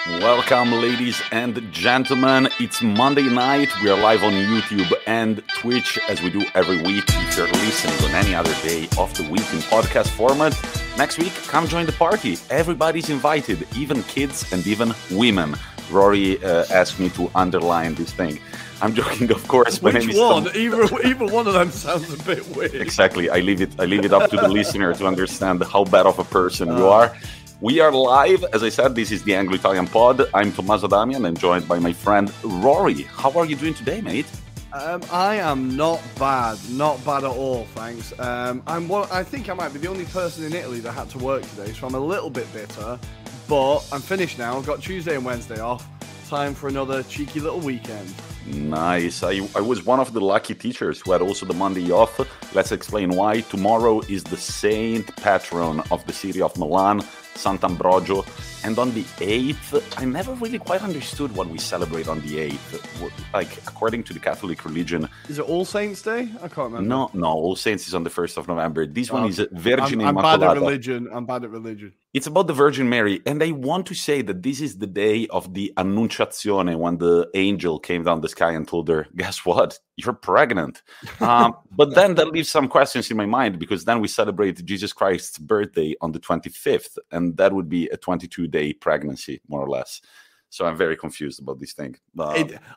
Welcome, ladies and gentlemen. It's Monday night. We are live on YouTube and Twitch as we do every week. If you're listening on any other day of the week in podcast format, next week, come join the party. Everybody's invited, even kids and even women. Rory asked me to underline this thing. I'm joking, of course. Which one? Either one of them sounds a bit weird. Exactly. I leave it up to the listener to understand how bad of a person you are. We are live. As I said, this is the Anglo-Italian pod. I'm Tommaso Damian and joined by my friend Rory. How are you doing today, mate? I am not bad at all, thanks. I think I might be the only person in Italy that had to work today, so I'm a little bit bitter, but I'm finished now. I've got Tuesday and Wednesday off. Time for another cheeky little weekend. Nice. I was one of the lucky teachers who had also the Monday off. Let's explain why. Tomorrow is the saint patron of the city of Milan, Sant'Ambrogio, and on the 8th, I never really quite understood what we celebrate on the 8th. Like, according to the Catholic religion... Is it All Saints' Day? I can't remember. No, All Saints is on the 1st of November. This one is Virgin Immaculata. I'm bad at religion. It's about the Virgin Mary, and I want to say that this is the day of the Annunciazione, when the angel came down the sky and told her, guess what? You're pregnant. But then that leaves some questions in my mind, because then we celebrate Jesus Christ's birthday on the 25th, and that would be a 22-day pregnancy, more or less. So I'm very confused about this thing.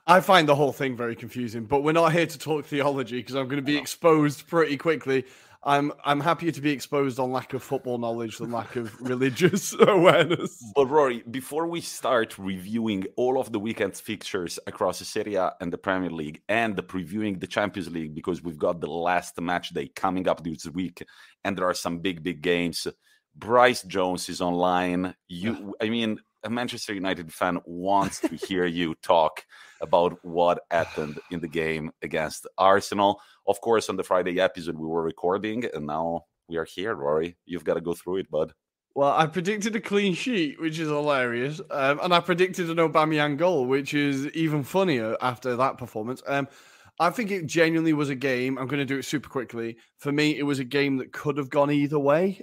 I find the whole thing very confusing, but we're not here to talk theology, because I'm going to be exposed pretty quickly. I'm happier to be exposed on lack of football knowledge than lack of religious awareness. But Rory, before we start reviewing all of the weekend's fixtures across the Serie A and the Premier League and previewing the Champions League, because we've got the last match day coming up this week and there are some big games. Bryce Jones is online. A Manchester United fan wants to hear you talk about what happened in the game against Arsenal. Of course, on the Friday episode, we were recording, and now we are here, Rory. You've got to go through it, bud. Well, I predicted a clean sheet, which is hilarious, and I predicted an Aubameyang goal, which is even funnier after that performance. I think it genuinely was a game. I'm going to do it super quickly. For me, it was a game that could have gone either way.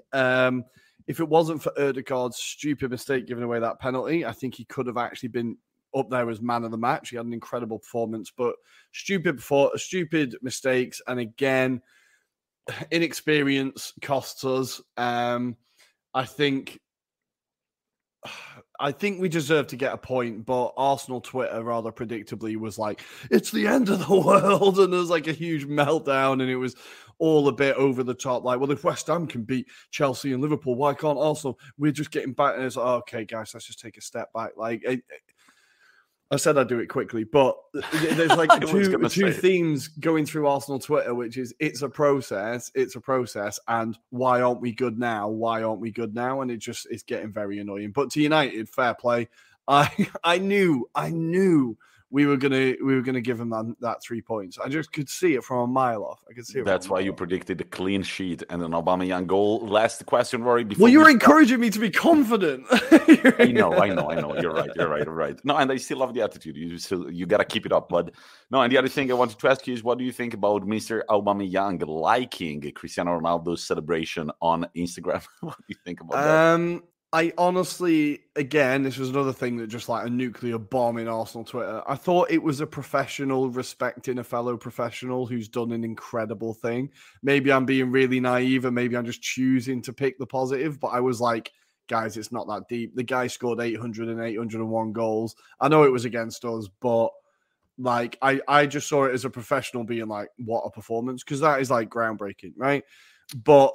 If it wasn't for Ødegaard's stupid mistake giving away that penalty, I think he could have actually been up there as man of the match. He had an incredible performance, but stupid mistakes. And again, inexperience costs us. I think we deserve to get a point, but Arsenal Twitter rather predictably was like, it's the end of the world. And there's like a huge meltdown, and it was all a bit over the top. Like, well, if West Ham can beat Chelsea and Liverpool, why can't Arsenal? We're just getting back. And it's like, okay, guys, let's just take a step back. Like, I said I'd do it quickly, but there's like two themes going through Arsenal Twitter, which is it's a process, and why aren't we good now? And it's getting very annoying. But to United, fair play. I knew we were gonna give them that 3 points. I just could see it from a mile off. I could see it. That's why you predicted a clean sheet and an Aubameyang goal. Last question, Rory. Well, you're encouraging me to be confident. I know. You're right. No, and I still love the attitude. You got to keep it up. But no, and the other thing I wanted to ask you is, what do you think about Mr. Aubameyang liking Cristiano Ronaldo's celebration on Instagram? What do you think about that? I honestly, again, this was another thing that just like a nuclear bomb in Arsenal Twitter. I thought it was a professional respecting a fellow professional who's done an incredible thing. Maybe I'm being really naive and maybe I'm just choosing to pick the positive, but I was like, guys, it's not that deep. The guy scored 800 and 801 goals. I know it was against us, but like I just saw it as a professional being like, what a performance, because that is like groundbreaking, right? But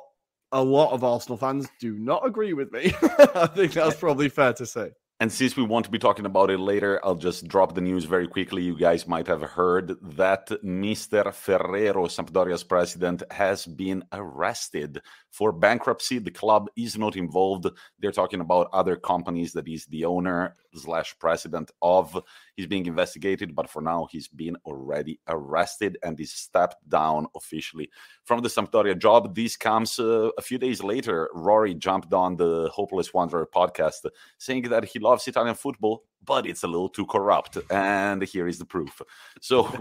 a lot of Arsenal fans do not agree with me. I think that's probably fair to say. And since we want to be talking about it later, I'll just drop the news very quickly. You guys might have heard that Mr. Ferrero, Sampdoria's president, has been arrested for bankruptcy. The club is not involved. They're talking about other companies that he's the owner/president of. He's being investigated, but for now, he's been already arrested and is stepped down officially from the Sampdoria job. This comes a few days later. Rory jumped on the Hopeless Wanderer podcast saying that he loves Italian football, but it's a little too corrupt. And here is the proof. So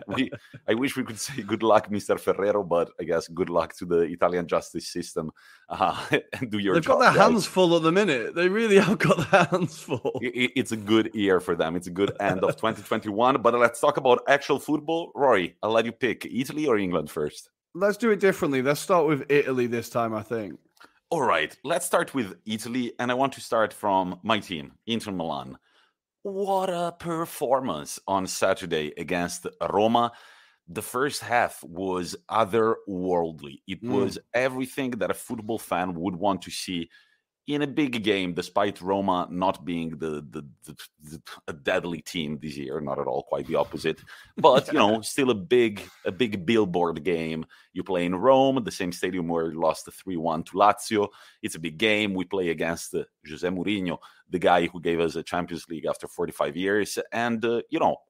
I wish we could say good luck, Mr. Ferrero, but I guess good luck to the Italian justice system. And do your They've job, got their guys. hands full at the minute. They really have got their hands full. It's a good year for them. It's a good end of 2021. But let's talk about actual football. Rory, I'll let you pick Italy or England first. Let's do it differently. Let's start with Italy this time, I think. All right, let's start with Italy. And I want to start from my team, Inter Milan. What a performance on Saturday against Roma. The first half was otherworldly. It was everything that a football fan would want to see in a big game, despite Roma not being a deadly team this year. Not at all, quite the opposite. But, still a big billboard game. You play in Rome, the same stadium where you lost 3-1 to Lazio. It's a big game. We play against José Mourinho, the guy who gave us a Champions League after 45 years. And,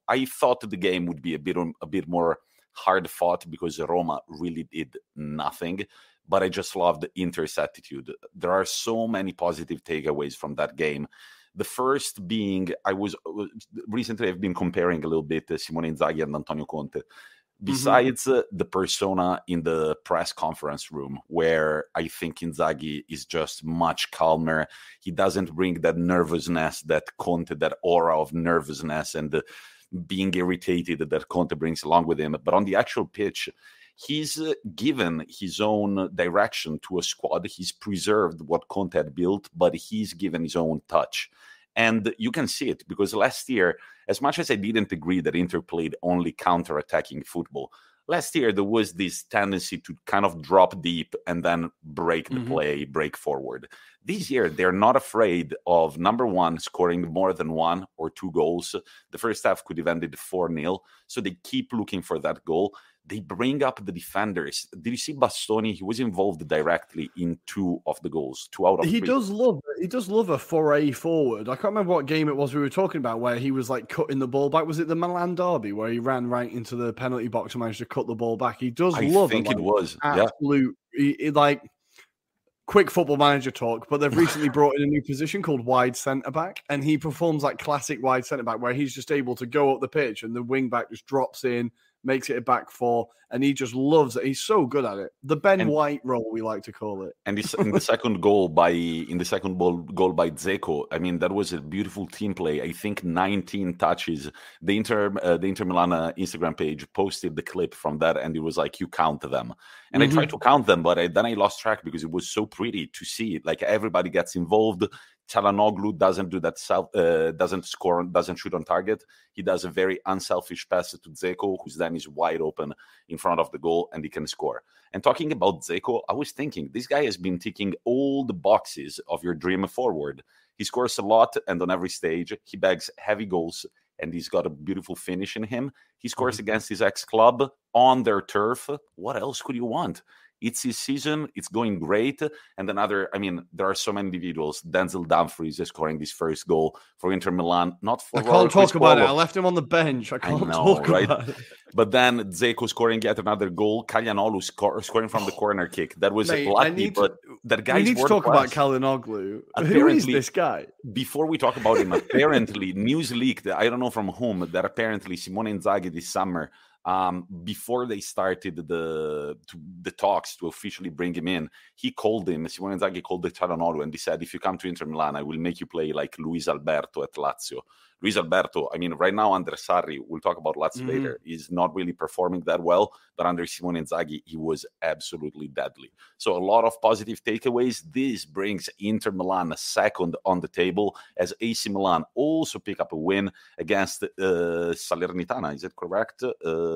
I thought the game would be a bit more hard fought because Roma really did nothing. But I just love the Inter's attitude. There are so many positive takeaways from that game. The first being, recently I've been comparing a little bit Simone Inzaghi and Antonio Conte. Besides the persona in the press conference room, where I think Inzaghi is just much calmer. He doesn't bring that nervousness that Conte, that aura of nervousness and being irritated that Conte brings along with him. But on the actual pitch, he's given his own direction to a squad. He's preserved what Conte had built, but he's given his own touch. And you can see it because last year, as much as I didn't agree that Inter played only counter-attacking football, last year there was this tendency to kind of drop deep and then break the play, break forward. This year, they're not afraid of, number one, scoring more than 1 or 2 goals. The first half could have ended 4-0, so they keep looking for that goal. They bring up the defenders. Did you see Bastoni? He was involved directly in 2 of the goals, 2 out of 3. He does love a foray forward. I can't remember what game it was we were talking about where he was like cutting the ball back. Was it the Milan derby where he ran right into the penalty box and managed to cut the ball back? He does love it. I think it was absolute quick football manager talk, but they've recently brought in a new position called wide centre back, and he performs like classic wide centre back where he's just able to go up the pitch and the wing back just drops in, makes it a back 4, and he just loves it. He's so good at it. The Ben White role, we like to call it. And in the second goal by Dzeko, I mean, that was a beautiful team play. I think 19 touches. The Inter Milan Instagram page posted the clip from that, and it was like, you count them. And I tried to count them, but then I lost track because it was so pretty to see it. Like everybody gets involved. Çalhanoğlu doesn't do that. Doesn't score, doesn't shoot on target. He does a very unselfish pass to Dzeko, who's then is wide open in front of the goal, and he can score. And talking about Dzeko, I was thinking this guy has been ticking all the boxes of your dream forward. He scores a lot, and on every stage, he bags heavy goals, and he's got a beautiful finish in him. He scores against his ex-club on their turf. What else could you want? It's his season. It's going great. And there are so many individuals. Denzel Dumfries is scoring his first goal for Inter Milan. Not for I can't talk about it. I left him on the bench. I can't talk about it. But then Dzeko scoring yet another goal. Çalhanoğlu scoring from the corner kick. That was a lucky, but that guy's we need to talk about Çalhanoğlu. Who is this guy? Before we talk about him, apparently news leaked, I don't know from whom, that apparently Simone Inzaghi this summer, before they started the talks to officially bring him in, Simone Inzaghi called the Çalhanoğlu and he said, if you come to Inter Milan, I will make you play like Luis Alberto at Lazio. Luis Alberto, right now under Sarri, we'll talk about Lazio later, is not really performing that well, but under Simone Inzaghi, he was absolutely deadly. So a lot of positive takeaways. This brings Inter Milan second on the table as AC Milan also pick up a win against Salernitana. Is it correct?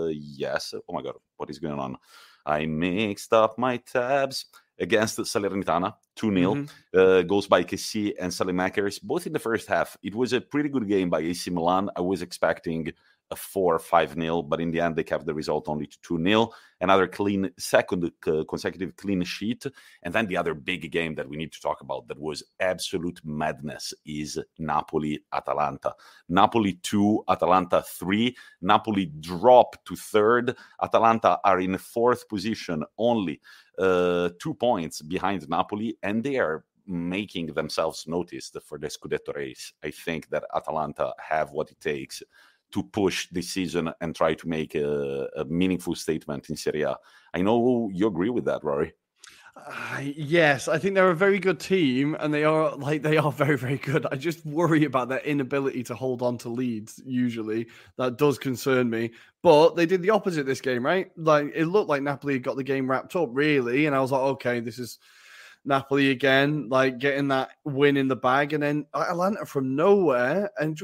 Yes. Oh my God, what is going on? I mixed up my tabs. Against Salernitana, 2-0. Goals by Kessie and Salemakers, both in the first half. It was a pretty good game by AC Milan. I was expecting a 4-5-0, but in the end, they kept the result only to 2-0. Another second consecutive clean sheet. And then the other big game that we need to talk about that was absolute madness is Napoli-Atalanta. Napoli 2, Atalanta 3. Napoli drop to third. Atalanta are in fourth position, only 2 points behind Napoli, and they are making themselves noticed for the Scudetto race. I think that Atalanta have what it takes to push this season and try to make a meaningful statement in Serie A. I know you agree with that, Rory. Yes, I think they're a very good team, and they are very, very good. I just worry about their inability to hold on to leads. Usually, that does concern me. But they did the opposite this game, right? Like, it looked like Napoli got the game wrapped up, really, and I was like, okay, this is Napoli again, like getting that win in the bag, and then Atalanta from nowhere, and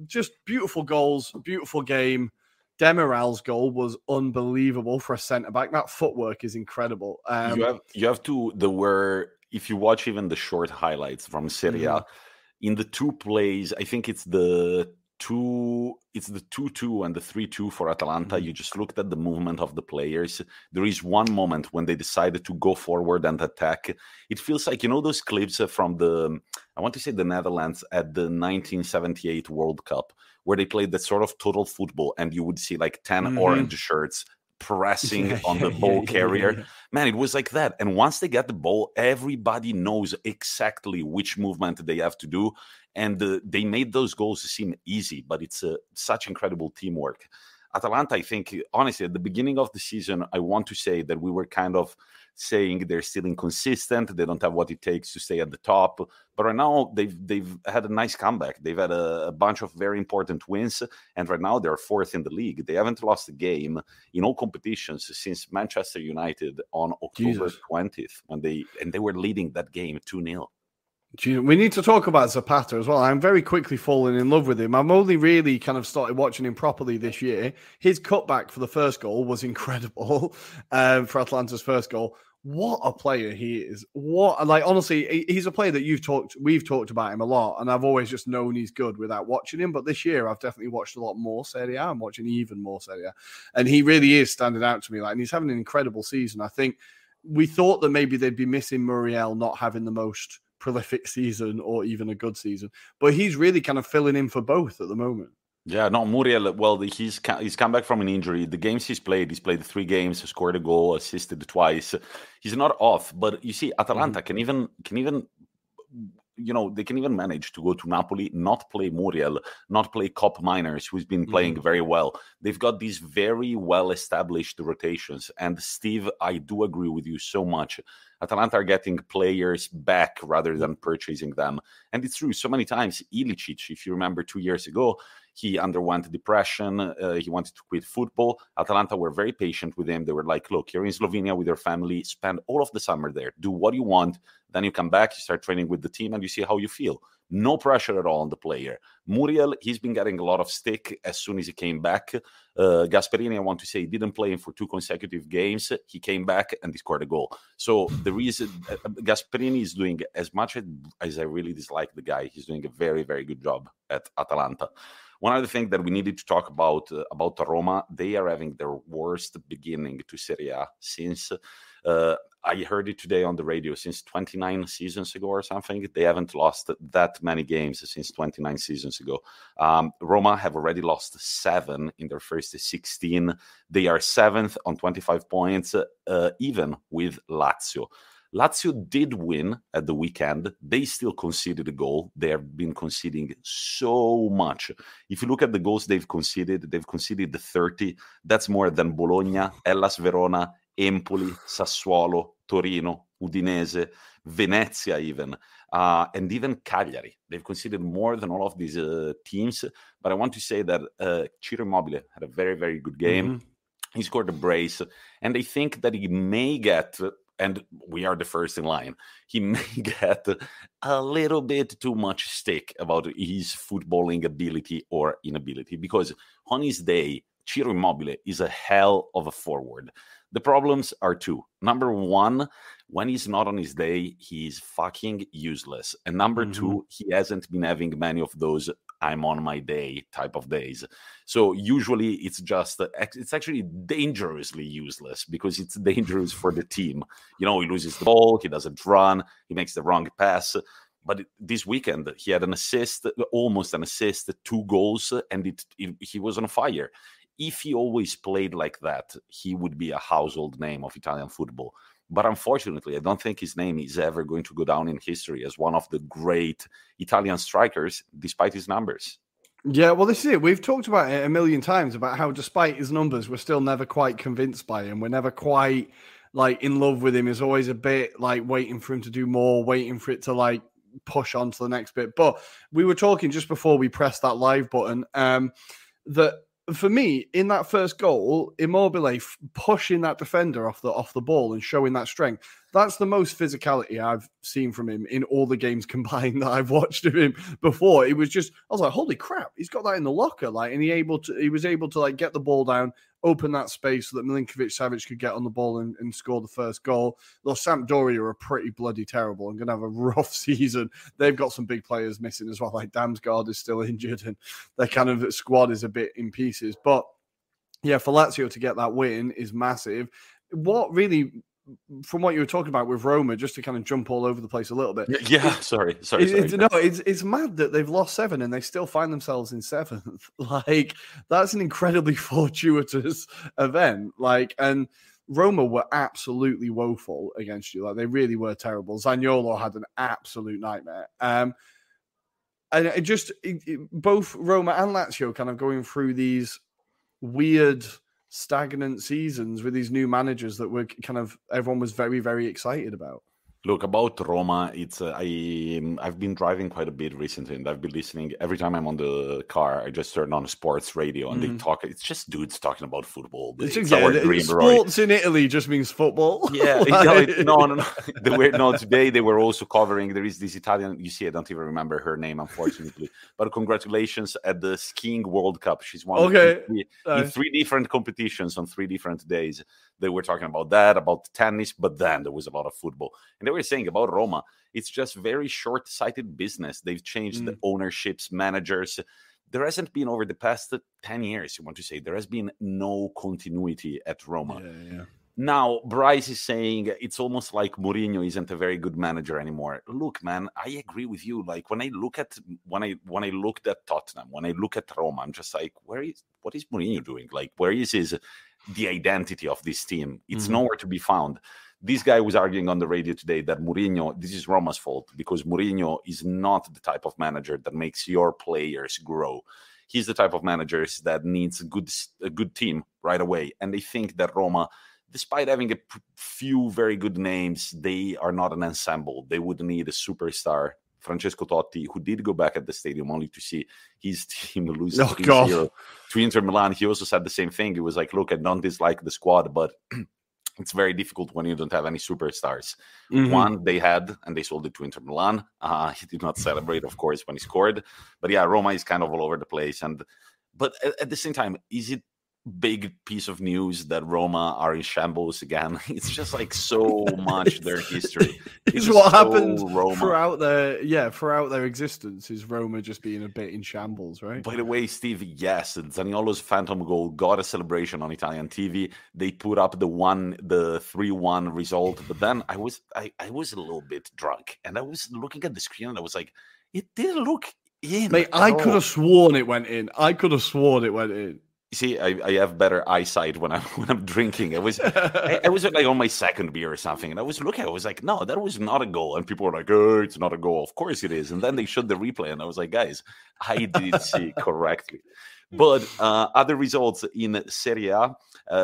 just beautiful goals, beautiful game. Demiral's goal was unbelievable for a centre back. That footwork is incredible. You have to if you watch even the short highlights from Serie A, in the two plays, I think it's the 2-2 and the 3-2 for Atalanta. You just looked at the movement of the players. There is one moment when they decided to go forward and attack. It feels like, those clips from the Netherlands at the 1978 World Cup, where they played that sort of total football, and you would see like 10 orange shirts pressing on the ball carrier. Man, it was like that. And once they get the ball, everybody knows exactly which movement they have to do. And they made those goals seem easy, but it's such incredible teamwork. Atalanta, I think, honestly, at the beginning of the season, I want to say that we were kind of saying they're still inconsistent. They don't have what it takes to stay at the top. But right now, they've had a nice comeback. They've had a bunch of very important wins. And right now, they're fourth in the league. They haven't lost a game in all competitions since Manchester United on October 20th, when they were leading that game 2-0. We need to talk about Zapata as well. I'm very quickly falling in love with him. I've only really kind of started watching him properly this year. His cutback for the first goal was incredible for Atlanta's first goal. What a player he is. Honestly, he's a player that we've talked about him a lot, and I've always just known he's good without watching him. But this year, I've definitely watched a lot more Serie A. I'm watching even more Serie A. And he really is standing out to me. And he's having an incredible season. I think we thought that maybe they'd be missing Muriel not having the most prolific season or even a good season, but he's really kind of filling in for both at the moment. Yeah, no, Muriel, well, he's come back from an injury. The games he's played 3 games, scored a goal, assisted twice. He's not off, but you see, Atalanta can even they can even manage to go to Napoli, not play Muriel, not play Cop Miners, who's been playing very well. They've got these very well-established rotations. And Steve, I do agree with you so much. Atalanta are getting players back rather than purchasing them. And it's true, so many times, Ilicic, if you remember 2 years ago, he underwent depression. He wanted to quit football. Atalanta were very patient with him. They were like, look, you're in Slovenia with your family. Spend all of the summer there. Do what you want. Then you come back, you start training with the team, and you see how you feel. No pressure at all on the player. Muriel, he's been getting a lot of stick as soon as he came back. Gasperini, I want to say, didn't play him for 2 consecutive games. He came back and he scored a goal. So the reason Gasperini is doing, as much as I really dislike the guy, he's doing a very, very good job at Atalanta. One other thing that we needed to talk about Roma, they are having their worst beginning to Serie A since I heard it today on the radio, since 29 seasons ago or something. They haven't lost that many games since 29 seasons ago. Roma have already lost 7 in their first 16. They are 7th on 25 points, even with Lazio. Lazio did win at the weekend. They still conceded a goal. They have been conceding so much. If you look at the goals they've conceded the 30. That's more than Bologna, Hellas Verona, Empoli, Sassuolo, Torino, Udinese, Venezia even, and even Cagliari. They've conceded more than all of these teams. But I want to say that Ciro Immobile had a very, very good game. He scored a brace. And I think that he may get... and we are the first in line, he may get a little bit too much stick about his footballing ability or inability, because on his day, Ciro Immobile is a hell of a forward. The problems are 2. Number 1, when he's not on his day, he's fucking useless. And number 2, he hasn't been having many of those I'm on my day type of days. So usually it's actually dangerously useless, because it's dangerous for the team. He loses the ball, he doesn't run, he makes the wrong pass. But this weekend, he had an assist, almost an assist, 2 goals, and he was on fire. If he always played like that, he would be a household name of Italian football. But unfortunately, I don't think his name is ever going to go down in history as one of the great Italian strikers, despite his numbers. Yeah, well, this is it. We've talked about it a million times about how, despite his numbers, we're still never quite convinced by him. We're never quite like in love with him. It's always a bit like waiting for him to do more, waiting for it to like push on to the next bit. But we were talking just before we pressed that live button that for me, in that first goal, Immobile pushing that defender off the ball and showing that strength. That's the most physicality I've seen from him in all the games combined that I've watched of him before. It was just, I was like, holy crap, he's got that in the locker. Like, and he was able to like get the ball down, open that space so that Milinkovic-Savic could get on the ball and score the first goal. Though Sampdoria are pretty bloody terrible and going to have a rough season. They've got some big players missing as well. Like Damsgaard is still injured and their kind of squad is a bit in pieces. But yeah, for Lazio to get that win is massive. What really, from what you were talking about with Roma, just to kind of jump all over the place a little bit. Yeah, sorry. It's mad that they've lost 7 and they still find themselves in 7th. Like, that's an incredibly fortuitous event. Like, and Roma were absolutely woeful against you. Like, they really were terrible. Zaniolo had an absolute nightmare. And both Roma and Lazio kind of going through these weird stagnant seasons with these new managers that were kind of everyone was very, very excited about. Look, about Roma, it's I've been driving quite a bit recently, and I've been listening every time I'm on the car. I just turn on sports radio, and they talk. It's just dudes talking about football. Sports in Italy just means football. Yeah, no. Today they were also covering. There is this Italian. You see, I don't even remember her name, unfortunately. But congratulations at the skiing World Cup. She's won in 3 different competitions on 3 different days. They were talking about that, about tennis, but then there was a lot of football. And they were saying about Roma, it's just very short-sighted business. They've changed the ownerships, managers. There hasn't been, over the past 10 years, you want to say, there has been no continuity at Roma. Yeah. Now, Bryce is saying it's almost like Mourinho isn't a very good manager anymore. Look, man, I agree with you. Like, when I looked at Tottenham, when I look at Roma, I'm just like, what is Mourinho doing? Like, where is the identity of this team? It's nowhere to be found. This guy was arguing on the radio today that Mourinho, this is Roma's fault, because Mourinho is not the type of manager that makes your players grow. He's the type of manager that needs a good team right away. And they think that Roma, despite having a few very good names, they are not an ensemble. They would need a superstar. Francesco Totti, who did go back at the stadium only to see his team lose 3-0 to Inter Milan. He also said the same thing. He was like, look, I don't dislike the squad, but it's very difficult when you don't have any superstars. One they had, and they sold it to Inter Milan. He did not celebrate, of course, when he scored. But yeah, Roma is kind of all over the place. But at the same time, is it big piece of news that Roma are in shambles again? It's just like so much their history. It's what happened throughout their existence, is Roma just being a bit in shambles, right? By the way, Steve, yes, Zaniolo's phantom goal got a celebration on Italian TV. They put up the 3-1 result, but then I was a little bit drunk, and I was looking at the screen, and I was like, it didn't look in. Mate, I could have sworn it went in. See, I have better eyesight when I'm drinking. I was like on my second beer or something, and I was looking. I was like, no, that was not a goal. And people were like, oh, it's not a goal. Of course it is. And then they showed the replay, and I was like, guys, I did see correctly. But other results in Serie A,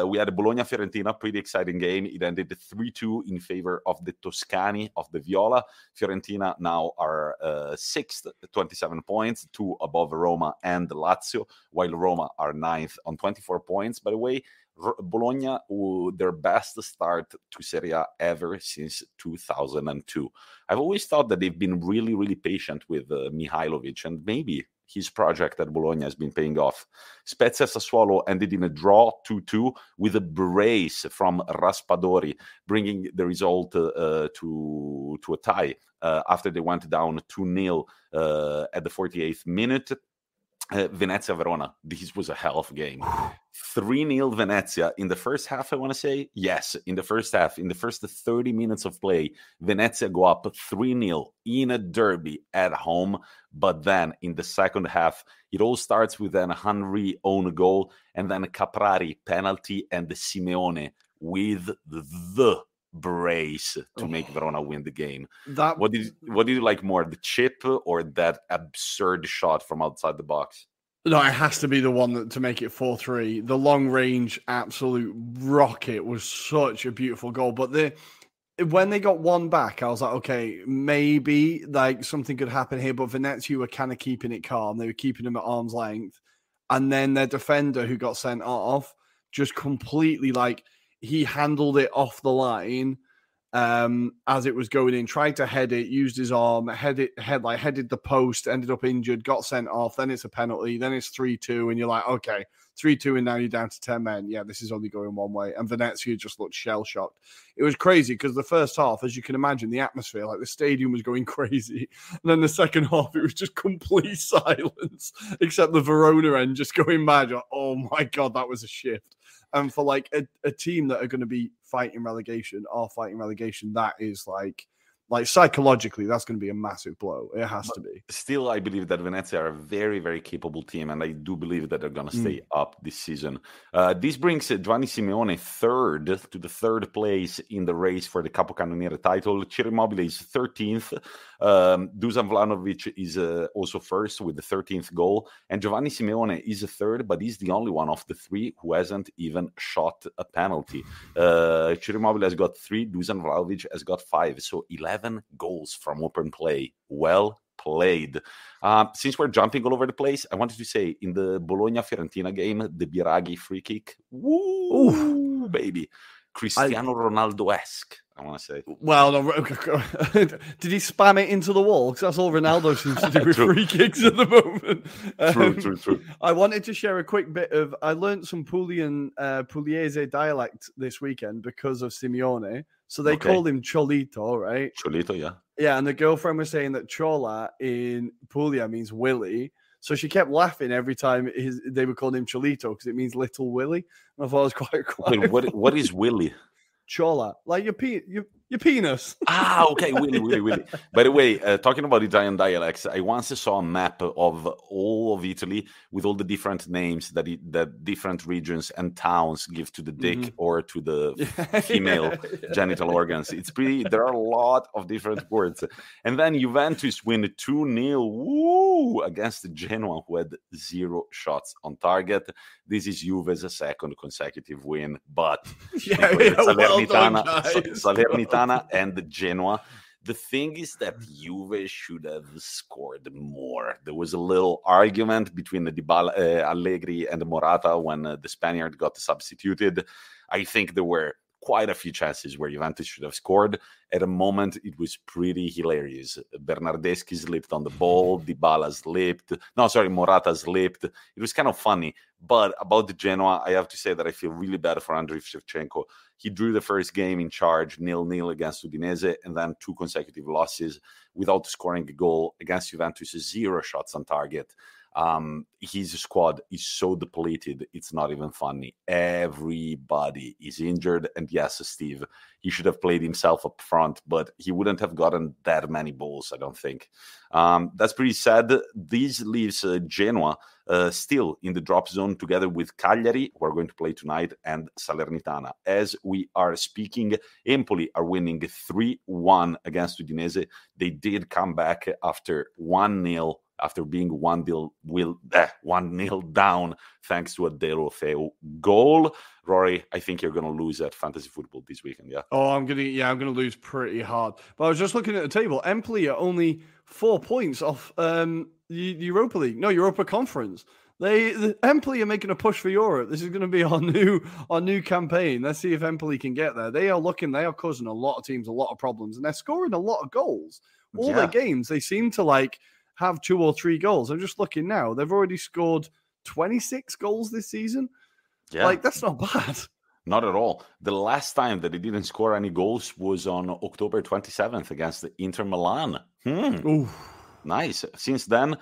we had a Bologna-Fiorentina, pretty exciting game. It ended 3-2 in favor of the Toscani, of the Viola. Fiorentina now are 6th, 27 points, 2 above Roma and Lazio, while Roma are 9th on 24 points. By the way, Bologna, their best start to Serie A ever since 2002. I've always thought that they've been really, really patient with Mihajlovic, and maybe his project at Bologna has been paying off. Spezia Sassuolo ended in a draw 2-2 with a brace from Raspadori, bringing the result to a tie after they went down 2-0 at the 48th minute. Venezia Verona, this was a hell of a game. 3-0 Venezia in the first half, I want to say. Yes, in the first half, in the first 30 minutes of play, Venezia go up 3-0 in a derby at home. But then in the second half, it all starts with an Henry own goal, and then a Caprari penalty, and the Simeone with the brace to make Verona win the game. That What did you like more, the chip or that absurd shot from outside the box? No, it has to be the one to make it 4-3. The long range absolute rocket was such a beautiful goal. But when they got one back, I was like, okay, maybe like something could happen here. But Venezia were kind of keeping it calm. They were keeping them at arm's length. And then their defender who got sent off just completely he handled it off the line as it was going in, tried to head it, used his arm, headed the post, ended up injured, got sent off. Then it's a penalty. Then it's 3-2. And you're like, okay, 3-2. And now you're down to 10 men. Yeah, this is only going one way. And Venezia just looked shell-shocked. It was crazy because the first half, as you can imagine, the atmosphere, the stadium was going crazy. And then the second half, it was just complete silence, except the Verona end just going mad. You're like, oh my God, that was a shift. And for a team that are going to be fighting relegation, that is like psychologically, that's going to be a massive blow. It has to be. Still, I believe that Venezia are a very, very capable team, and I do believe that they're going to stay up this season. This brings Giovanni Simeone to the third place in the race for the Capocannoniere title. Ciro Immobile is 13th. Dusan Vlahovic is also first with the 13th goal, and Giovanni Simeone is a third, but he's the only one of the three who hasn't even shot a penalty. Ciro Immobile has got 3, Dusan Vlahovic has got 5, so 11 goals from open play. Well played. Since we're jumping all over the place, I wanted to say in the Bologna-Fiorentina game, the Biraghi free kick, woo, baby, Cristiano Ronaldo-esque, I want to say. Well, no, did he spam it into the wall? Because that's all Ronaldo seems to do with free kicks at the moment. True. I wanted to share a quick bit of... I learned some Pugliese dialect this weekend because of Simeone. So they called him Cholito, right? Cholito, yeah. Yeah, and the girlfriend was saying that Chola in Puglia means Willy. So she kept laughing every time they would call him Cholito because it means little Willy. And I thought it was quite Wait, what is Willy? Chola, like your penis. Okay, Willy. By the way, talking about Italian dialects, I once saw a map of all of Italy with all the different names that different regions and towns give to the dick or to the female genital organs. It's there are a lot of different words. And then Juventus win 2-0 against Genoa, who had 0 shots on target. This is Juve's second consecutive win, but Salernitana and Genoa. The thing is that Juve should have scored more. There was a little argument between the Allegri and Morata when the Spaniard got substituted. I think there were quite a few chances where Juventus should have scored. At a moment, it was pretty hilarious. Bernardeschi slipped on the ball. Morata slipped. It was kind of funny. But about the Genoa, I have to say that I feel really bad for Andriy Shevchenko. He drew the first game in charge, 0-0 against Udinese, and then 2 consecutive losses without scoring a goal. Against Juventus, 0 shots on target. His squad is so depleted, it's not even funny. Everybody is injured, and yes, Steve, he should have played himself up front, but he wouldn't have gotten that many balls, I don't think. That's pretty sad. This leaves Genoa still in the drop zone together with Cagliari, who are going to play tonight, and Salernitana. As we are speaking, Empoli are winning 3-1 against Udinese. They did come back after 1-0. After being 1-0 down, thanks to a De Rofeu goal. Rory, I think you're going to lose at fantasy football this weekend, yeah? Oh, I'm going to lose pretty hard. But I was just looking at the table. Empoli are only 4 points off Europa League. No, Europa Conference. Empoli are making a push for Europe. This is going to be our new campaign. Let's see if Empoli can get there. They are causing a lot of teams a lot of problems, and they're scoring a lot of goals. All their games, they seem to have 2 or 3 goals. I'm just looking now. They've already scored 26 goals this season. Yeah. That's not bad. Not at all. The last time that they didn't score any goals was on October 27th against Inter Milan. Nice. Since then,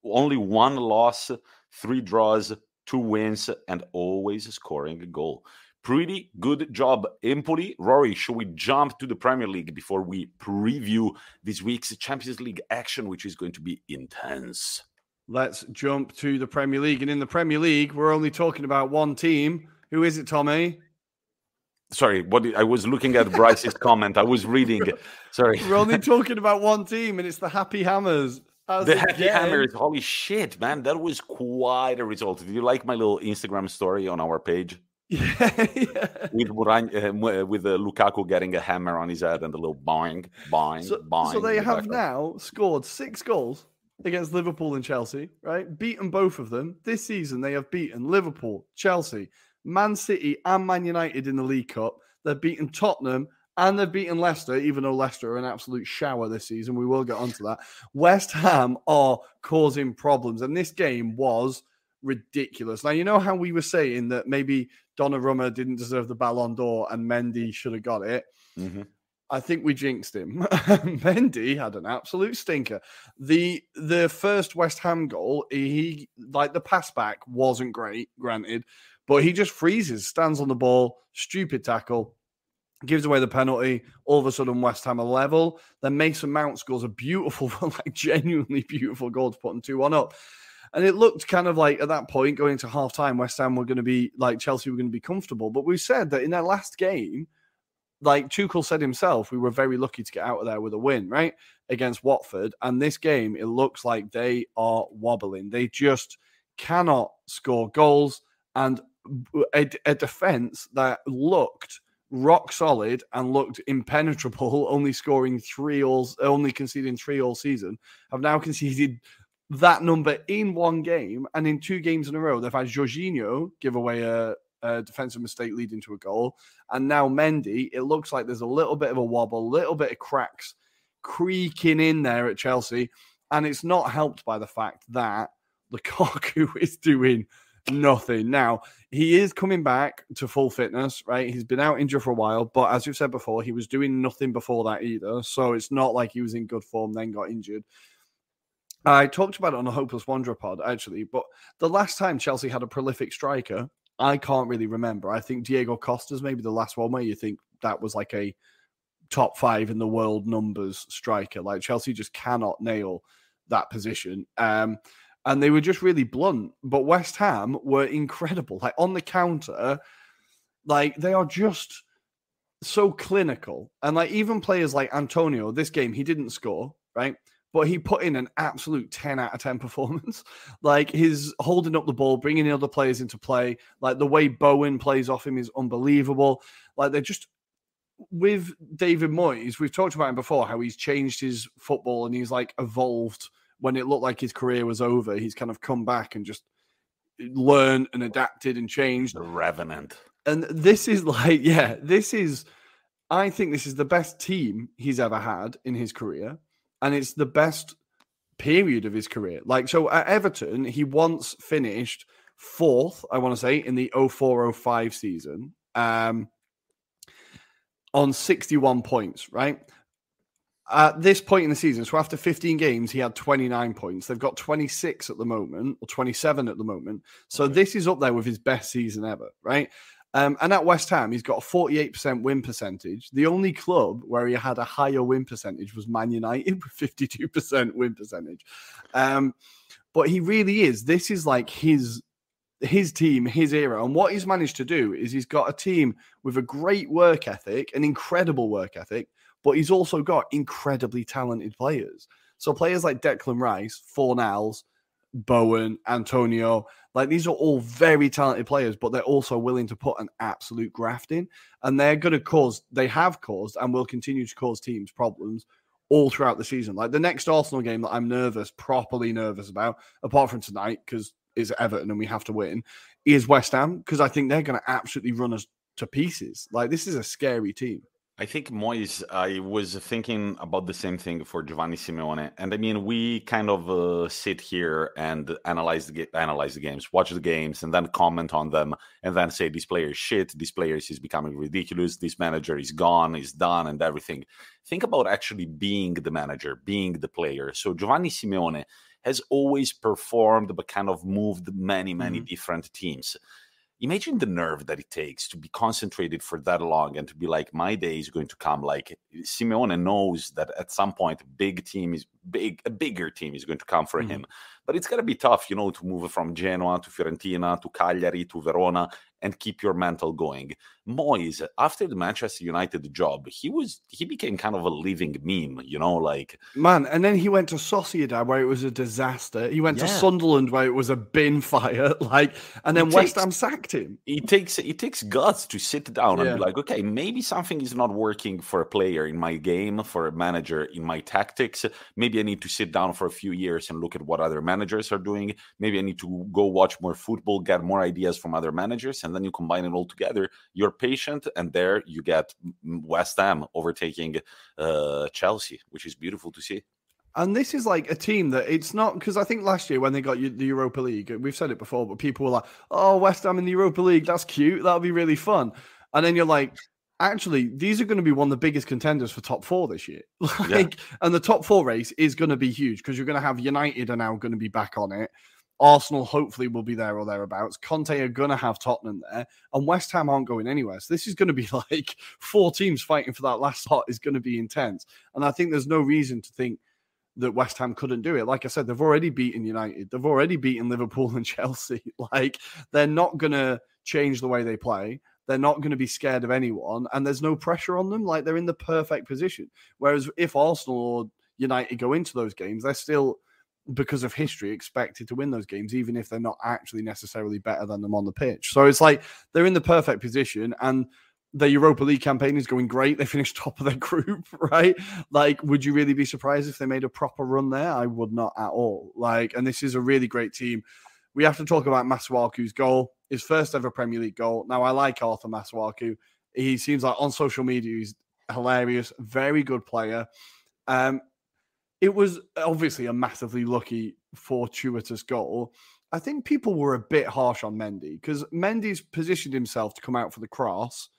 only 1 loss, 3 draws, 2 wins, and always scoring a goal. Pretty good job, Empoli. Rory, should we jump to the Premier League before we preview this week's Champions League action, which is going to be intense? Let's jump to the Premier League. And in the Premier League, we're only talking about one team. Who is it, Tommy? Sorry, I was looking at Bryce's comment. I was reading. Sorry. We're only talking about one team, and it's the Happy Hammers. The Happy Hammers. Holy shit, man. That was quite a result. Did you like my little Instagram story on our page? Yeah. With Lukaku getting a hammer on his head and a little boing. So they have now scored 6 goals against Liverpool and Chelsea, right? Beaten both of them. This season, they have beaten Liverpool, Chelsea, Man City, and Man United in the League Cup. They've beaten Tottenham and they've beaten Leicester, even though Leicester are an absolute shower this season. We will get onto that. West Ham are causing problems, and this game was ridiculous. Now, you know how we were saying that maybe Donnarumma didn't deserve the Ballon d'Or and Mendy should have got it? Mm-hmm. I think we jinxed him. Mendy had an absolute stinker. The first West Ham goal, he like the pass back wasn't great, granted, but he just freezes, stands on the ball, stupid tackle, gives away the penalty. All of a sudden, West Ham are level. Then Mason Mount scores a beautiful, like genuinely beautiful goal to put them 2-1 up. And it looked kind of like at that point, going into half time, West Ham were going to be like Chelsea were going to be comfortable. But we said that in their last game, like Tuchel said himself, we were very lucky to get out of there with a win, right? Against Watford. And this game, it looks like they are wobbling. They just cannot score goals. And a defense that looked rock solid and looked impenetrable, only conceding 3 all season, have now conceded that number in one game. And in 2 games in a row, they've had Jorginho give away a defensive mistake leading to a goal. And now Mendy, it looks like there's a little bit of a wobble, a little bit of cracks creaking in there at Chelsea. And it's not helped by the fact that Lukaku is doing nothing. Now, he is coming back to full fitness, right? He's been out injured for a while, but as you've said before, he was doing nothing before that either. So it's not like he was in good form, then got injured. I talked about it on a Hopeless Wanderer pod, actually, but the last time Chelsea had a prolific striker, I can't really remember. I think Diego Costa's maybe the last one where you think that was like a top 5 in the world numbers striker. Like Chelsea just cannot nail that position. And they were just really blunt. But West Ham were incredible. Like on the counter, like they are just so clinical. And like even players like Antonio, this game, he didn't score, right? But he put in an absolute 10 out of 10 performance. Like his holding up the ball, bringing the other players into play. Like the way Bowen plays off him is unbelievable. Like they're just, with David Moyes, we've talked about him before, how he's changed his football and he's like evolved when it looked like his career was over. He's kind of come back and just learned and adapted and changed. The Revenant. And this is like, yeah, I think this is the best team he's ever had in his career. And it's the best period of his career. Like, so at Everton, he once finished 4th, I want to say, in the 04-05 season on 61 points, right? At this point in the season, so after 15 games, he had 29 points. They've got 26 at the moment, or 27 at the moment. So this is up there with his best season ever, right? And at West Ham, he's got a 48% win percentage. The only club where he had a higher win percentage was Man United with 52% win percentage. But he really is. This is like his team, his era. And what he's managed to do is he's got a team with a great work ethic, an incredible work ethic, but he's also got incredibly talented players. So players like Declan Rice, Fornals, Bowen, Antonio, like these are all very talented players, but they're also willing to put an absolute graft in, and they have caused and will continue to cause teams problems all throughout the season. Like the next Arsenal game that I'm properly nervous about, apart from tonight, because it's Everton and we have to win, is West Ham, because I think they're going to absolutely run us to pieces. Like this is a scary team. I think Moyes, I was thinking about the same thing for Giovanni Simeone. And I mean, we kind of sit here and analyze the games, watch the games, and then comment on them, and then say, this player is shit, this player is becoming ridiculous, this manager is gone, is done, and everything. Think about actually being the manager, being the player. So Giovanni Simeone has always performed, but kind of moved many different teams. Imagine the nerve that it takes to be concentrated for that long and to be like, my day is going to come. Like Simeone knows that at some point a bigger team is going to come for him. But it's going to be tough, to move from Genoa to Fiorentina to Cagliari to Verona and keep your mental going. Moyes, after the Manchester United job, he became kind of a living meme, Man, and then he went to Sociedad where it was a disaster. He went to Sunderland where it was a bin fire, and then West Ham sacked him. It takes guts to sit down and be like, okay, maybe something is not working for a player in my game, for a manager in my tactics. Maybe I need to sit down for a few years and look at what other managers are doing. Maybe I need to go watch more football, get more ideas from other managers, and then you combine it all together. You're patient, and there you get West Ham overtaking Chelsea, which is beautiful to see. And this is like a team that it's not, because I think last year when they got the Europa League, we've said it before, but people were like, oh, West Ham in the Europa League, that's cute, that'll be really fun. And then you're like, actually, these are going to be one of the biggest contenders for top 4 this year. And the top 4 race is going to be huge because you're going to have United are now going to be back on it. Arsenal hopefully will be there or thereabouts. Conte are going to have Tottenham there, and West Ham aren't going anywhere. So this is going to be like 4 teams fighting for that last spot. Is going to be intense. And I think there's no reason to think that West Ham couldn't do it. Like I said, they've already beaten United. They've already beaten Liverpool and Chelsea. They're not going to change the way they play. They're not going to be scared of anyone, and there's no pressure on them. They're in the perfect position. Whereas if Arsenal or United go into those games, they're still, because of history, expected to win those games, even if they're not actually necessarily better than them on the pitch. So it's like they're in the perfect position, and the Europa League campaign is going great. They finished top of their group, right? Would you really be surprised if they made a proper run there? I would not at all. And this is a really great team. We have to talk about Masuaku's goal, his first ever Premier League goal. Now, I like Arthur Masuaku. He seems like on social media, he's hilarious, very good player. It was obviously a massively lucky, fortuitous goal. I think people were a bit harsh on Mendy because Mendy's positioned himself to come out for the cross,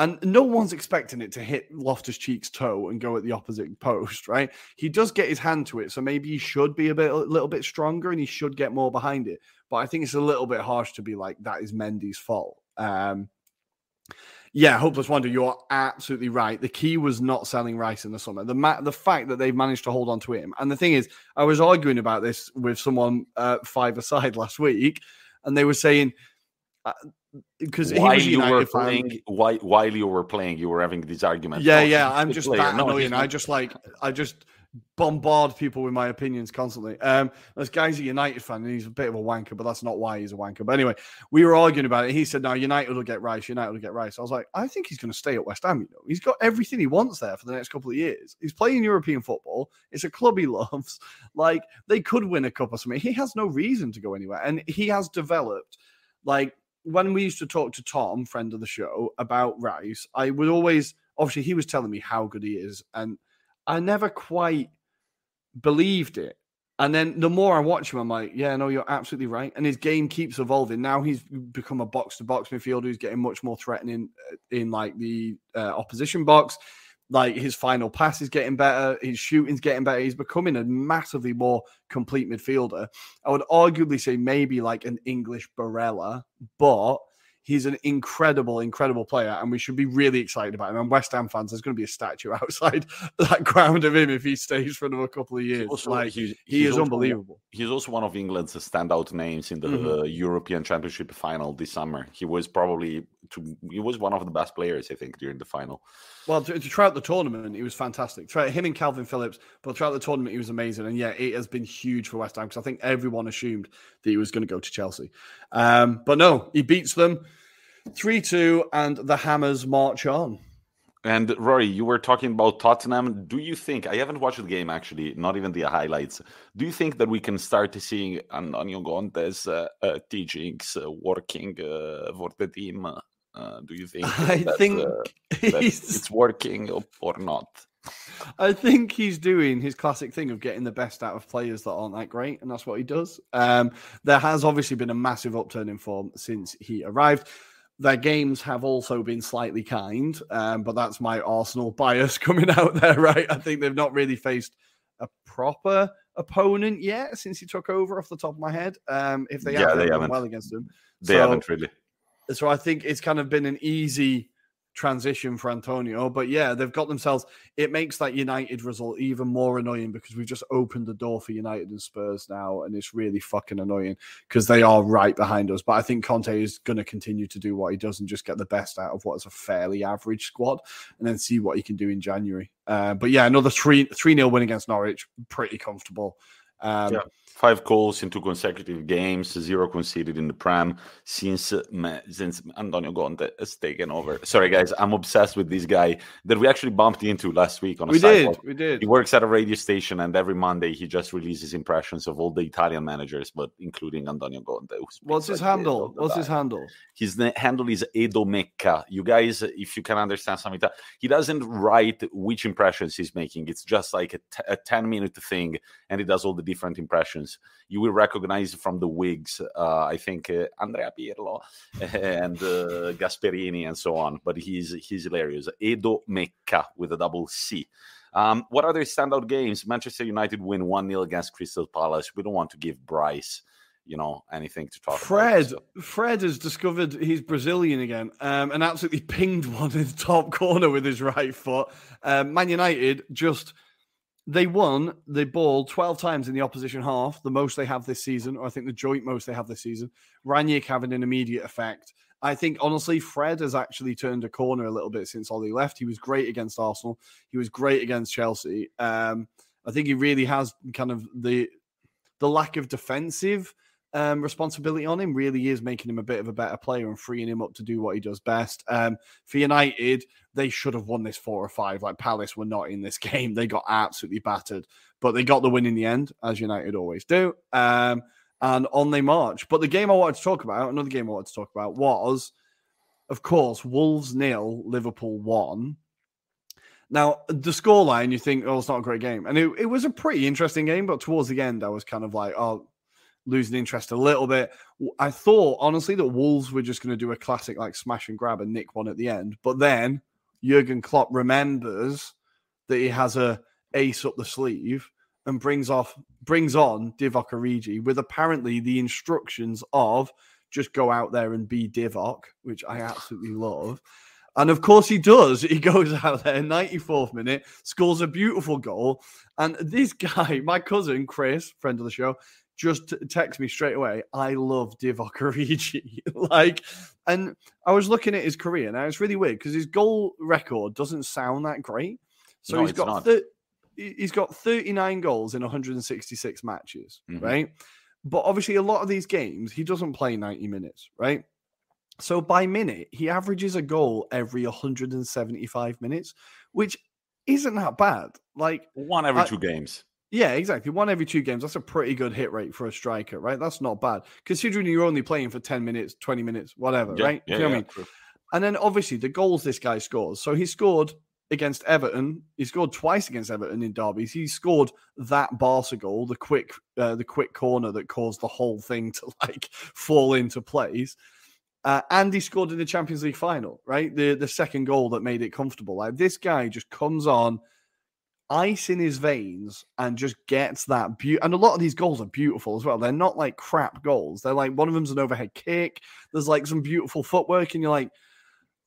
and no one's expecting it to hit Loftus-Cheek's toe and go at the opposite post, right? He does get his hand to it, so maybe he should be a little bit stronger and he should get more behind it. But I think it's a little bit harsh to be like, that is Mendy's fault. Hopeless wonder. You're absolutely right. The key was not selling Rice in the summer. The fact that they've managed to hold on to him. And the thing is, I was arguing about this with someone 5-a-side last week, and they were saying because he was a United fan. While you were playing, you were having these arguments. I'm just that annoying. I just bombard people with my opinions constantly. This guy's a United fan and he's a bit of a wanker, but that's not why he's a wanker. But anyway, we were arguing about it. He said, no, United will get Rice. I was like, I think he's going to stay at West Ham. He's got everything he wants there for the next couple of years. He's playing European football. It's a club he loves. They could win a cup or something. He has no reason to go anywhere. And he has developed, when we used to talk to Tom, friend of the show, about Rice, I would always, obviously he was telling me how good he is, and I never quite believed it. And then the more I watch him, I'm like, yeah, no, you're absolutely right. And his game keeps evolving. Now he's become a box-to-box midfielder who's getting much more threatening in the opposition box. His final pass is getting better. His shooting's getting better. He's becoming a massively more complete midfielder. I would arguably say maybe an English Barella, but he's an incredible, incredible player, and we should be really excited about him. And West Ham fans, there's going to be a statue outside that ground of him if he stays for another couple of years. He is unbelievable. He's also one of England's standout names in the European Championship final this summer. He was one of the best players, I think, during the final. Well, throughout the tournament, he was fantastic. Him and Calvin Phillips, but throughout the tournament, he was amazing. And yeah, it has been huge for West Ham because I think everyone assumed that he was going to go to Chelsea. But no, he beats them 3-2, and the Hammers march on. And Rory, you were talking about Tottenham. Do you think, I haven't watched the game actually, not even the highlights. Do you think that we can start seeing Antonio Conte's teachings working for the team? Do you think that it's working or not? I think he's doing his classic thing of getting the best out of players that aren't that great, and that's what he does. There has obviously been a massive upturn in form since he arrived. Their games have also been slightly kind, but that's my Arsenal bias coming out there, right? I think they've not really faced a proper opponent yet since he took over, off the top of my head. If they have, done well against them. They haven't really. So I think it's kind of been an easy transition for Antonio. But yeah, they've got themselves. It makes that United result even more annoying because we've just opened the door for United and Spurs now, and it's really fucking annoying because they are right behind us. But I think Conte is going to continue to do what he does and just get the best out of what is a fairly average squad, and then see what he can do in January. But yeah, another 3-0 win against Norwich, pretty comfortable. 5 goals in 2 consecutive games, 0 conceded in the Prem since Antonio Conte has taken over. Sorry, guys, I'm obsessed with this guy that we actually bumped into last week on a sidewalk. We did. He works at a radio station, and every Monday he just releases impressions of all the Italian managers, but including Antonio Conte. What's his handle? His handle? His handle is Edo Mecca. You guys, if you can understand some Italian, he doesn't write which impressions he's making. It's just like a 10-minute thing, and he does all the different impressions. You will recognize from the wigs, I think Andrea Pirlo and Gasperini and so on. But he's hilarious. Edo Mecca with a double C. What other standout games? Manchester United win 1-0 against Crystal Palace. We don't want to give Bryce, anything to talk about. Fred has discovered he's Brazilian again and absolutely pinged one in the top corner with his right foot. Man United they won the ball 12 times in the opposition half, the most they have this season, or I think the joint most they have this season. Ranić having an immediate effect. I think, honestly, Fred has actually turned a corner a little bit since Ollie left. He was great against Arsenal. He was great against Chelsea. I think he really has kind of the lack of defensive responsibility on him really is making him a bit of a better player and freeing him up to do what he does best. For United, they should have won this 4 or 5. Like Palace were not in this game. They got absolutely battered, but they got the win in the end, as United always do. And on they march. But the game I wanted to talk about, another game I wanted to talk about was, of course, Wolves 0, Liverpool 1. Now, the scoreline, you think, it's not a great game. And it was a pretty interesting game, but towards the end, I was kind of like, losing interest a little bit. I thought, honestly, that Wolves were just going to do a classic like smash and grab and nick one at the end. But then Jurgen Klopp remembers that he has a ace up the sleeve and brings on Divock Origi with apparently the instructions of just go out there and be Divock, which I absolutely love. And of course he does. He goes out there, 94th minute, scores a beautiful goal. And this guy, my cousin, Chris, friend of the show, just text me straight away, I love Divock Origi. And I was looking at his career. Now, it's really weird because his goal record doesn't sound that great. So no, he's got 39 goals in 166 matches, right? But obviously, a lot of these games, he doesn't play 90 minutes, right? So by minute, he averages a goal every 175 minutes, which isn't that bad. Like 1 every 2 games. Yeah, exactly. 1 every 2 games. That's a pretty good hit rate for a striker, right? That's not bad. Considering you're only playing for 10 minutes, 20 minutes, whatever, right? Yeah, you know what I mean? True. And then obviously the goals this guy scores. So he scored against Everton. He scored twice against Everton in derbies. He scored that Barca goal, the quick corner that caused the whole thing to fall into place. And he scored in the Champions League final, right? The second goal that made it comfortable. Like this guy just comes on, ice in his veins, and just gets that and a lot of these goals are beautiful as well. They're not like crap goals. They're like, one of them's an overhead kick. There's like some beautiful footwork, and you're like,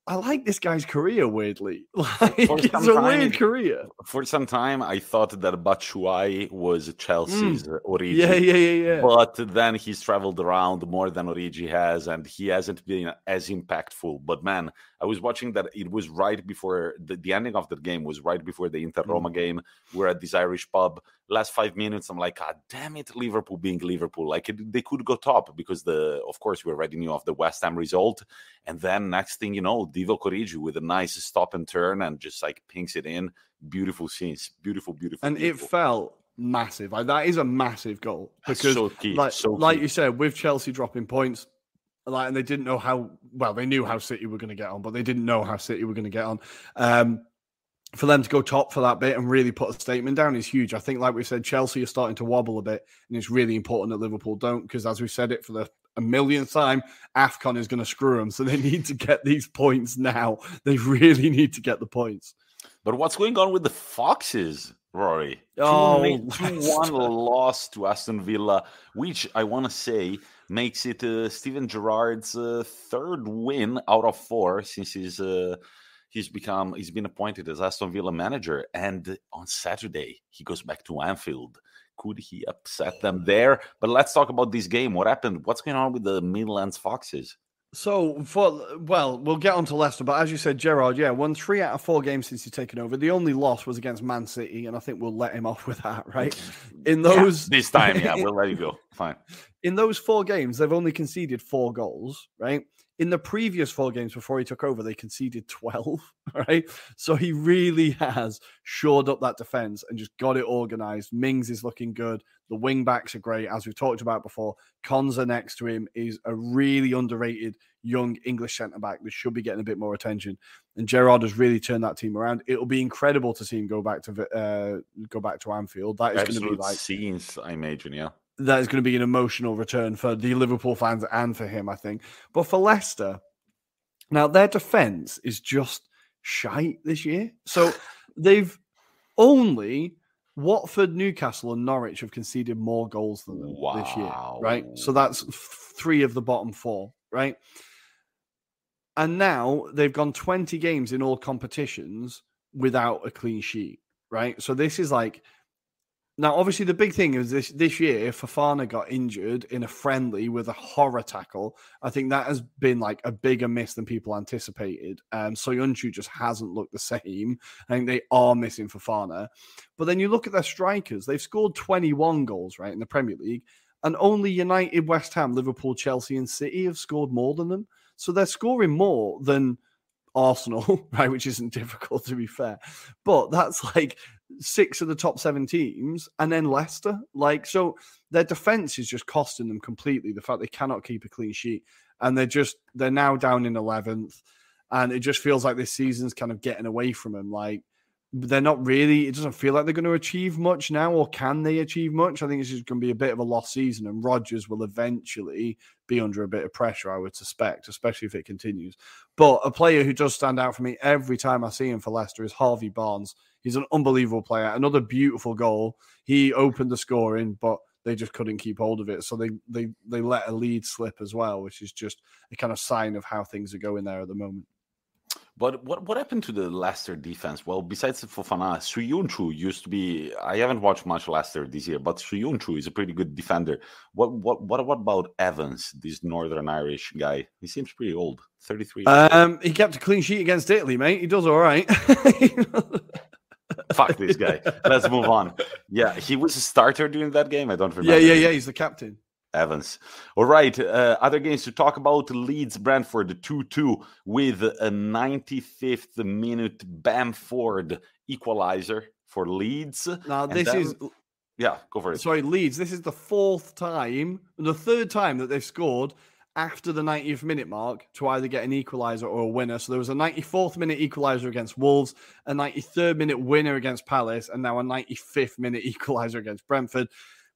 I like this guy's career, weirdly. It's a weird career. For some time, I thought that Batshuayi was Chelsea's Origi. Yeah. But then he's traveled around more than Origi has, and he hasn't been as impactful. But man, I was watching that. It was right before the ending of the game was right before the Inter-Roma game. We're at this Irish pub. Last 5 minutes, I'm like, God damn it, Liverpool being Liverpool. Like they could go top because of course, we already knew of the West Ham result. And then next thing you know, Divock Origi with a nice stop and turn and just like pinks it in. Beautiful scenes. Beautiful. And it felt massive. Like that is a massive goal. Because so key. Like you said, with Chelsea dropping points, and they didn't know they knew how City were going to get on, but they didn't know how City were going to get on. For them to go top for that bit and really put a statement down is huge. I think, like we said, Chelsea are starting to wobble a bit, and it's really important that Liverpool don't, because as we said it for a millionth time, AFCON is going to screw them, so they need to get these points now. They really need to get the points. But what's going on with the Foxes, Rory? 2-1 loss to Aston Villa, which I want to say makes it Steven Gerrard's third win out of 4 since he's been appointed as Aston Villa manager, and on Saturday he goes back to Anfield. Could he upset them there? But let's talk about this game. What happened? What's going on with the Midlands Foxes? So, we'll get on to Leicester, but as you said, Gerrard, won 3 out of 4 games since he's taken over. The only loss was against Man City, and I think we'll let him off with that, right? This time, we'll let you go. Fine. In those 4 games, they've only conceded 4 goals, right? In the previous 4 games before he took over, they conceded 12, right? So he really has shored up that defense and just got it organized. Mings is looking good. The wing backs are great, as we've talked about before. Konza next to him is a really underrated young English centre-back that should be getting a bit more attention. And Gerrard has really turned that team around. It'll be incredible to see him go back to Anfield. That is going to be like scenes, I imagine, yeah. That is going to be an emotional return for the Liverpool fans and for him, I think. But for Leicester, now their defence is just shite this year. So they've only Watford, Newcastle, and Norwich have conceded more goals than them this year, right? So that's 3 of the bottom 4, right? And now they've gone 20 games in all competitions without a clean sheet, right? So this is like... Now, obviously, the big thing is this year, Fofana got injured in a friendly with a horror tackle. I think that has been like a bigger miss than people anticipated. Soyuncu just hasn't looked the same. I think they are missing Fofana. But then you look at their strikers. They've scored 21 goals, right, in the Premier League. And only United, West Ham, Liverpool, Chelsea, and City have scored more than them. So they're scoring more than Arsenal, right, which isn't difficult, to be fair. But that's like 6 of the top 7 teams, and then Leicester. So their defense is just costing them completely. The fact they cannot keep a clean sheet, and they're now down in 11th, and it just feels like this season's kind of getting away from them. Like they're not really. It doesn't feel like they're going to achieve much now, or can they achieve much? I think it's just going to be a bit of a lost season, and Rodgers will eventually be under a bit of pressure, I would suspect, especially if it continues. But a player who does stand out for me every time I see him for Leicester is Harvey Barnes. He's an unbelievable player. Another beautiful goal. He opened the scoring, but they just couldn't keep hold of it. So they let a lead slip as well, which is just a kind of sign of how things are going there at the moment. But what happened to the Leicester defense? Well, besides Fofana, Soyuncu used to be... I haven't watched much Leicester this year, but Soyuncu is a pretty good defender. What about Evans, this Northern Irish guy? He seems pretty old, 33. He kept a clean sheet against Italy, mate. He does all right. Fuck this guy. Let's move on. Yeah, he was a starter during that game. I don't remember. Yeah. He's the captain. Evans. All right. Other games to talk about. Leeds Brentford 2-2 with a 95th minute Bamford equalizer for Leeds. Now Yeah, go for it. Sorry, Leeds. This is the 3rd time that they've scored after the 90th minute mark to either get an equaliser or a winner. So there was a 94th minute equaliser against Wolves, a 93rd minute winner against Palace, and now a 95th minute equaliser against Brentford.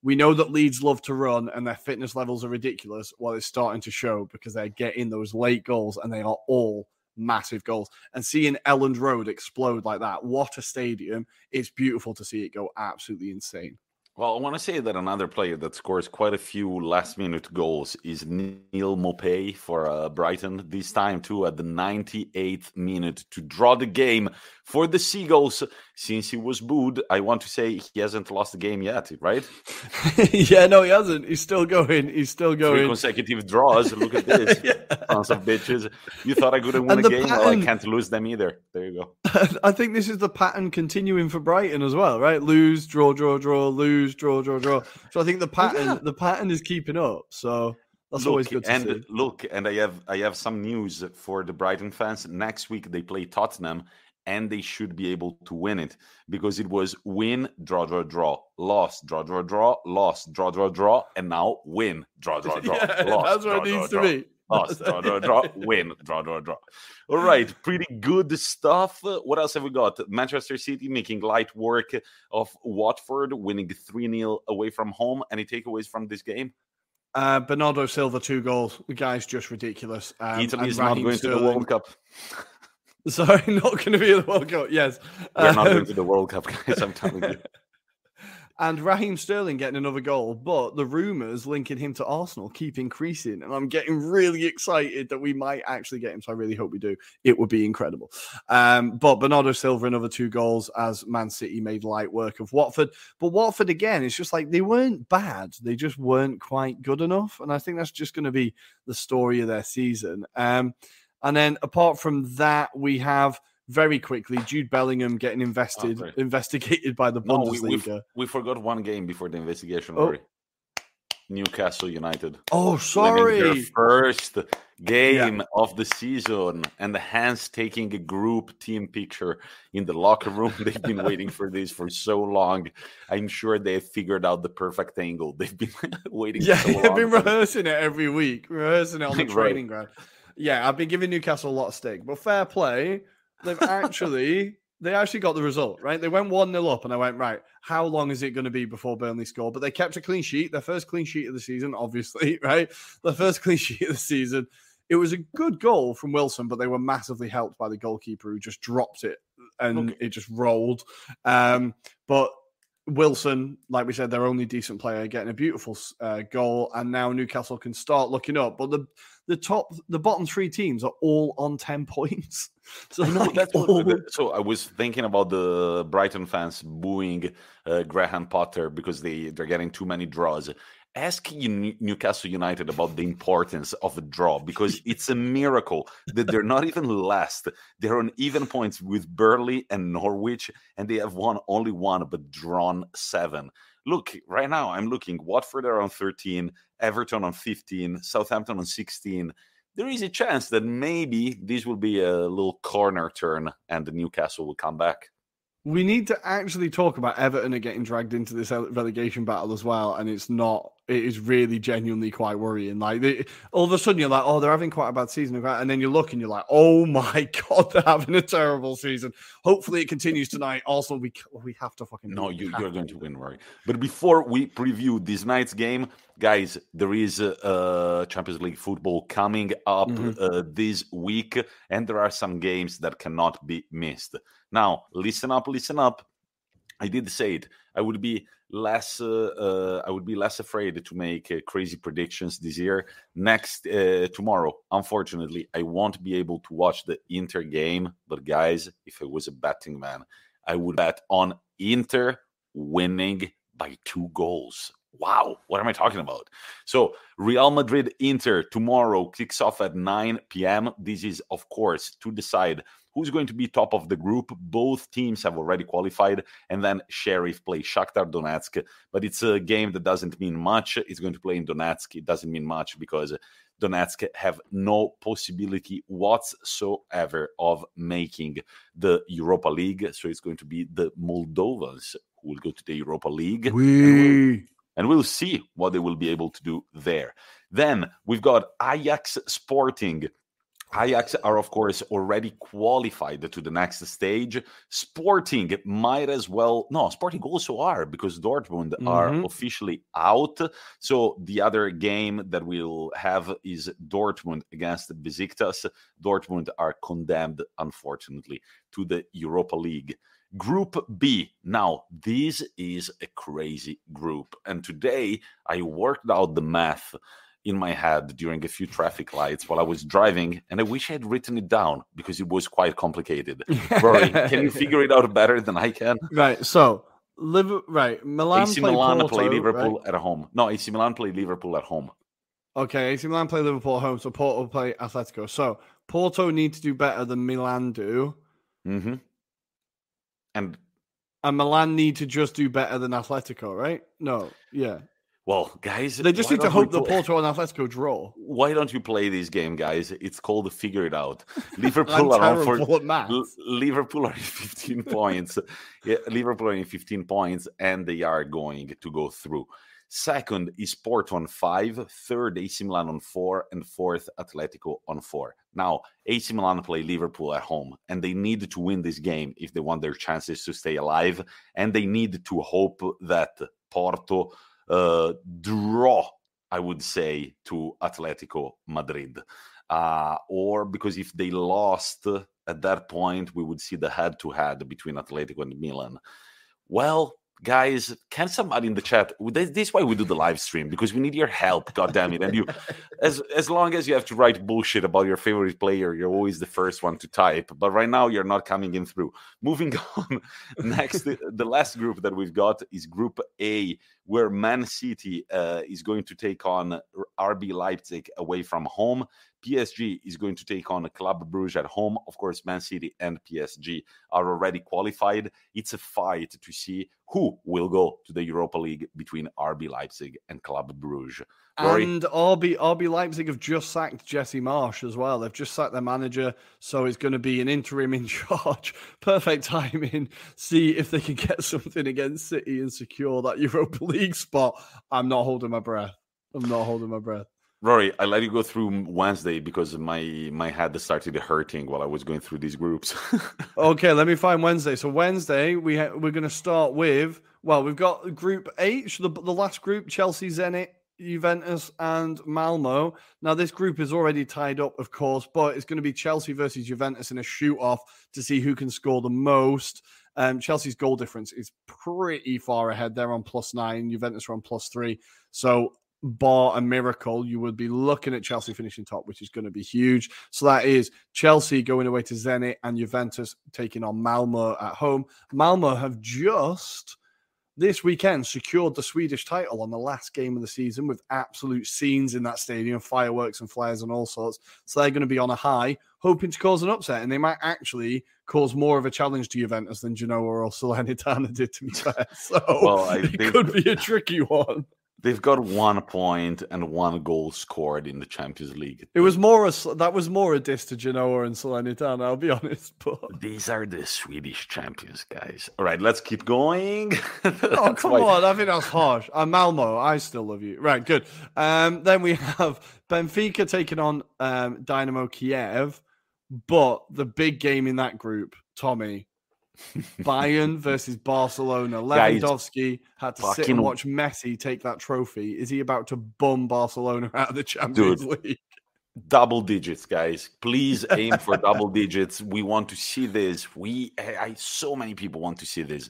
We know that Leeds love to run and their fitness levels are ridiculous. Well, it's starting to show because they're getting those late goals and they are all massive goals. And seeing Elland Road explode like that, what a stadium. It's beautiful to see it go absolutely insane. Well, I want to say that another player that scores quite a few last-minute goals is Neil Maupay for Brighton, this time too at the 98th minute to draw the game for the Seagulls. Since he was booed, I want to say he hasn't lost a game yet, right? Yeah, no, he hasn't. He's still going. 3 consecutive draws. Look at this. Sons of bitches. You thought I couldn't win a game? Well, I can't lose them either. There you go. I think this is the pattern continuing for Brighton as well, right? Lose, draw, lose, draw. So I think the pattern is keeping up. So that's always good to see. Look, and I have some news for the Brighton fans. Next week they play Tottenham, and they should be able to win it because it was win, draw, loss, draw, loss, draw, and now win, draw, loss. That's what it needs to be. Loss, draw, win, draw. All right, pretty good stuff. What else have we got? Manchester City making light work of Watford, winning 3-0 away from home. Any takeaways from this game? Bernardo Silva, 2 goals. The guy's just ridiculous. Italy is not going to the World Cup. Sorry, not going to be in the World Cup. Yes. We're not going to the World Cup, guys, I'm telling you. And Raheem Sterling getting another goal, but the rumours linking him to Arsenal keep increasing. And I'm getting really excited that we might actually get him. So I really hope we do. It would be incredible. But Bernardo Silva, another 2 goals as Man City made light work of Watford. But Watford, again, it's just like they weren't bad. They just weren't quite good enough. And I think that's just going to be the story of their season. And then apart from that, we have very quickly Jude Bellingham getting investigated by the Bundesliga. We forgot one game before the investigation. Rory. Newcastle United. Oh, sorry. Winning their first game of the season, and the Hans taking a group team picture in the locker room. They've been waiting for this for so long. I'm sure they have figured out the perfect angle. They've been waiting so long. They've been rehearsing it every week, rehearsing it on the training ground. Yeah, I've been giving Newcastle a lot of stick, but fair play. They actually got the result, right? They went 1-0 up, and I went, right, how long is it going to be before Burnley score? But they kept a clean sheet, their first clean sheet of the season, obviously, right? Their first clean sheet of the season. It was a good goal from Wilson, but they were massively helped by the goalkeeper who just dropped it, and it just rolled. But Wilson, like we said, their only decent player, getting a beautiful goal, and now Newcastle can start looking up. But the bottom 3 teams are all on 10 points. So So I was thinking about the Brighton fans booing Graham Potter because they're getting too many draws. Ask Newcastle United about the importance of a draw, because it's a miracle that they're not even last. They're on even points with Burnley and Norwich, and they have won only 1 but drawn 7. Look, right now I'm looking. Watford are on 13, Everton on 15, Southampton on 16. There is a chance that maybe this will be a little corner turn and the Newcastle will come back. We need to actually talk about Everton are getting dragged into this relegation battle as well, and it is really genuinely quite worrying. Like, all of a sudden you're like, oh, they're having quite a bad season, and then you look and you're like, oh my God, they're having a terrible season. Hopefully it continues tonight. Also, we have to fucking... No, you're going to win, Rory. But before we preview this night's game, guys, there is Champions League football coming up this week, and there are some games that cannot be missed. Now, listen up. I did say it. I would be less afraid to make crazy predictions this year. Tomorrow, unfortunately, I won't be able to watch the Inter game. But guys, if I was a betting man, I would bet on Inter winning by 2 goals. Wow, what am I talking about? So, Real Madrid-Inter tomorrow kicks off at 9 p.m. This is, of course, to decide who's going to be top of the group. Both teams have already qualified, and then Sheriff play Shakhtar Donetsk. But it's a game that doesn't mean much. It's going to play in Donetsk. It doesn't mean much because Donetsk have no possibility whatsoever of making the Europa League. So it's going to be the Moldovans who will go to the Europa League. And we'll see what they will be able to do there. Then we've got Ajax Sporting. Ajax are, of course, already qualified to the next stage. Sporting might as well... No, Sporting also are, because Dortmund are officially out. So the other game that we'll have is Dortmund against Besiktas. Dortmund are condemned, unfortunately, to the Europa League. Group B. Now, this is a crazy group. And today, I worked out the math in my head during a few traffic lights while I was driving, and I wish I had written it down because it was quite complicated. Rory, can you figure it out better than I can? Right, so, Milan AC play Milan Porto, play Liverpool at home. No, AC Milan play Liverpool at home. Okay, AC Milan play Liverpool at home, so Porto play Atletico. So, Porto need to do better than Milan do. Mm-hmm. And Milan need to just do better than Atletico, right? No, yeah. Well, guys, they just need to hope that Porto and Atletico draw. Why don't you play this game, guys? It's called Figure It Out. Liverpool are on Liverpool are in 15 points. Yeah, Liverpool are in 15 points, and they are going to go through. Second is Porto on 5, third AC Milan on 4, and fourth Atletico on 4. Now, AC Milan play Liverpool at home, and they need to win this game if they want their chances to stay alive, and they need to hope that Porto draw, I would say, to Atletico Madrid. Or because if they lost at that point, we would see the head-to-head between Atletico and Milan. Well, Guys, can somebody in the chat? This is why we do the live stream, because we need your help. God damn it! And you, as long as you have to write bullshit about your favorite player, you're always the first one to type. But right now, you're not coming in through. Moving on. Next, the last group that we've got is Group A, where Man City is going to take on RB Leipzig away from home. PSG is going to take on Club Brugge at home. Of course, Man City and PSG are already qualified. It's a fight to see who will go to the Europa League between RB Leipzig and Club Brugge. Rory? And RB Leipzig have just sacked Jesse Marsch as well. They've just sacked their manager, so it's going to be an interim in charge. Perfect timing. See if they can get something against City and secure that Europa League spot. I'm not holding my breath. Rory, I let you go through Wednesday because my head started hurting while I was going through these groups. Okay, let me find Wednesday. So Wednesday, we're going to start with, well, we've got Group H, the last group, Chelsea, Zenit, Juventus, and Malmo. Now, this group is already tied up, of course, but it's going to be Chelsea versus Juventus in a shoot-off to see who can score the most. Chelsea's goal difference is pretty far ahead. They're on +9. Juventus are on +3. So, bar a miracle, you would be looking at Chelsea finishing top, which is going to be huge. So that is Chelsea going away to Zenit and Juventus taking on Malmo at home. Malmo have just this weekend secured the Swedish title on the last game of the season with absolute scenes in that stadium, fireworks and flares and all sorts. So they're going to be on a high, hoping to cause an upset, and they might actually cause more of a challenge to Juventus than Genoa or Salernitana did, to be fair. So it could be a tricky one. They've got 1 point and 1 goal scored in the Champions League. That was more a diss to Genoa and Salernitana, I'll be honest. But these are the Swedish champions, guys. All right, let's keep going. Oh, come on. I think that's harsh. Malmo, I still love you. Right, good. Then we have Benfica taking on Dynamo Kiev. But the big game in that group, Tommy, Bayern versus Barcelona. Lewandowski had to sit and watch Messi take that trophy. Is he about to bum Barcelona out of the Champions League? Double digits, guys. Please aim for double digits. We want to see this. So many people want to see this.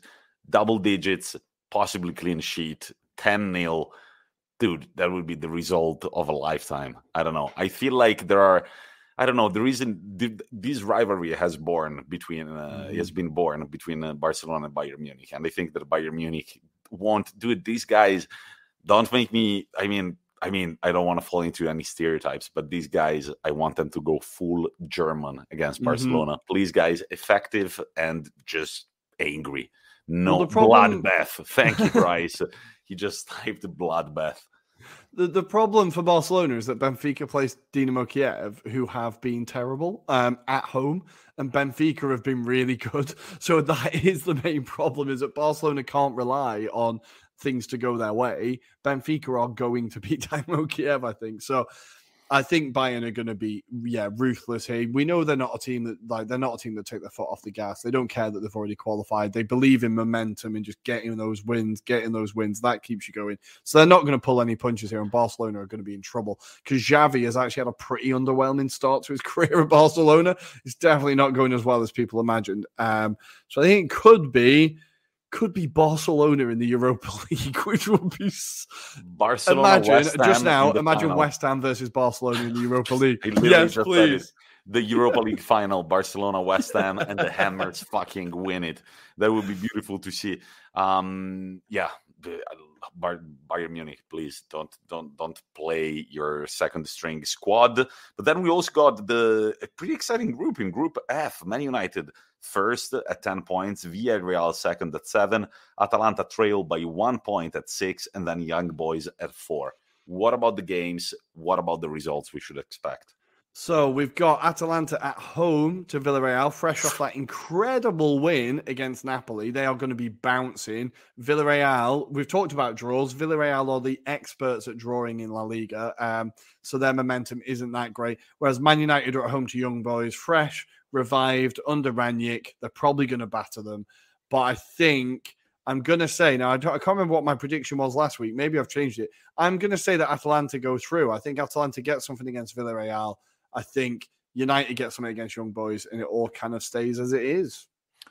Double digits, possibly clean sheet, 10-0. Dude, that would be the result of a lifetime. I don't know. I feel like there are... I don't know. The reason this rivalry has been born between Barcelona and Bayern Munich, and I think that Bayern Munich won't do it. These guys don't make me. I mean, I don't want to fall into any stereotypes, but these guys, I want them to go full German against Barcelona. Please, guys, effective and just angry. No bloodbath. Thank you, Bryce. He just typed bloodbath. The problem for Barcelona is that Benfica plays Dynamo Kiev, who have been terrible at home, and Benfica have been really good. So that is the main problem, is that Barcelona can't rely on things to go their way. Benfica are going to beat Dynamo Kiev, I think. So I think Bayern are going to be, ruthless here. We know they're not a team that take their foot off the gas. They don't care that they've already qualified. They believe in momentum and just getting those wins. That keeps you going. So they're not going to pull any punches here, and Barcelona are going to be in trouble because Xavi has actually had a pretty underwhelming start to his career at Barcelona. It's definitely not going as well as people imagined. So I think it could be Barcelona in the Europa League, which would be Barcelona. Imagine West Ham versus Barcelona in the Europa League. Yes, please. The Europa League final, Barcelona, West Ham, and the Hammers fucking win it. That would be beautiful to see. Bayern Munich, please don't play your second string squad. But then we also got a pretty exciting group in Group F. Man United first at 10 points, Villarreal second at 7, Atalanta trail by 1 point at 6, and then Young Boys at 4. What about the games? What about the results we should expect? So we've got Atalanta at home to Villarreal, fresh off that incredible win against Napoli. They are going to be bouncing. Villarreal, we've talked about draws. Villarreal are the experts at drawing in La Liga, so their momentum isn't that great. Whereas Man United are at home to Young Boys, fresh, revived, under Ranić. They're probably going to batter them. But I think... I'm going to say, now I can't remember what my prediction was last week. Maybe I've changed it. I'm going to say that Atalanta go through. I think Atalanta gets something against Villarreal. I think United gets something against Young Boys, and it all kind of stays as it is.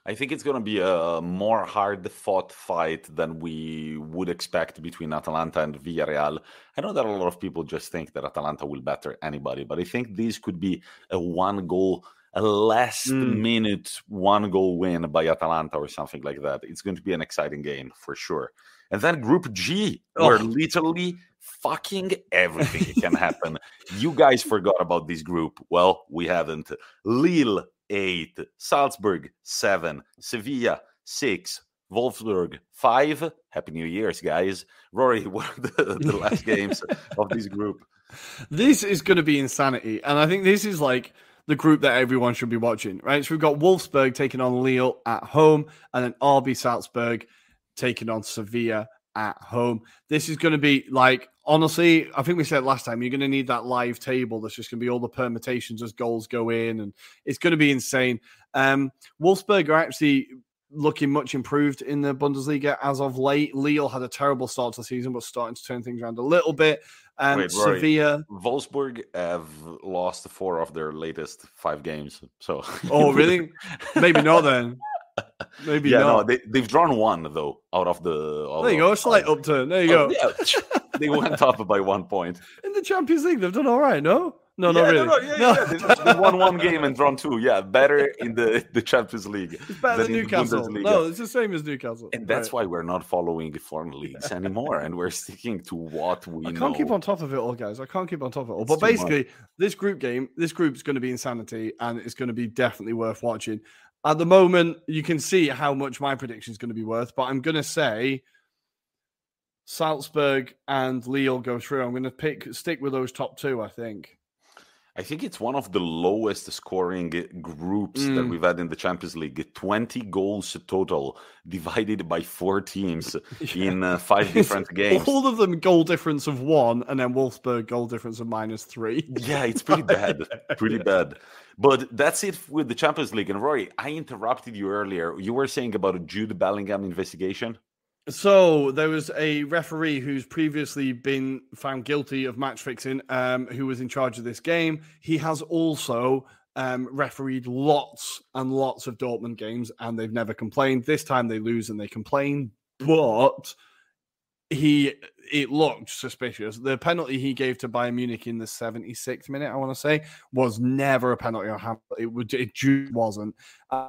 I think it's going to be a more hard-fought fight than we would expect between Atalanta and Villarreal. I know that a lot of people just think that Atalanta will batter anybody, but I think this could be a last-minute one-goal win by Atalanta or something like that. It's going to be an exciting game for sure. And then Group G, where literally fucking everything can happen. You guys forgot about this group. Well, we haven't. Lille, 8, Salzburg 7, Sevilla 6, Wolfsburg 5. Happy New Year's, guys. Rory, what are the last games of this group? This is going to be insanity, and I think this is like the group that everyone should be watching, right? So we've got Wolfsburg taking on Lille at home, and then RB Salzburg taking on Sevilla at home. This is going to be like, honestly, I think we said last time, you're going to need that live table. There's just going to be all the permutations as goals go in, and it's going to be insane. Wolfsburg are actually looking much improved in the Bundesliga as of late. Lille had a terrible start to the season, but starting to turn things around a little bit. Wait, Sevilla. Wolfsburg have lost 4 of their latest 5 games. So, oh, really? Maybe not then. Maybe not. No, they've drawn 1 though out of the. There you go, a slight upturn. There you go. Yeah, they went up by 1 point in the Champions League. They've done all right, no? No, not really. No. They won 1 game and drawn 2. Yeah, better in the Champions League. It's better than Newcastle. No, it's the same as Newcastle. And that's why we're not following the foreign leagues anymore, and we're sticking to what we know. I can't keep on top of it all, guys. I can't keep on top of it all. But basically, this group's going to be insanity, and it's going to be definitely worth watching. At the moment, you can see how much my prediction is going to be worth, but I'm going to say Salzburg and Lille go through. I'm going to stick with those top 2, I think. I think it's one of the lowest scoring groups that we've had in the Champions League. 20 goals total, divided by 4 teams in 5 different games. All of them goal difference of 1, and then Wolfsburg goal difference of -3. Yeah, it's pretty bad. Pretty bad. But that's it with the Champions League. And Rory, I interrupted you earlier. You were saying about a Jude Bellingham investigation. So there was a referee who's previously been found guilty of match fixing, who was in charge of this game. He has also refereed lots and lots of Dortmund games, and they've never complained. This time they lose and they complain, but it looked suspicious. The penalty he gave to Bayern Munich in the 76th minute, I want to say, was never a penalty on Hamilton. It just wasn't.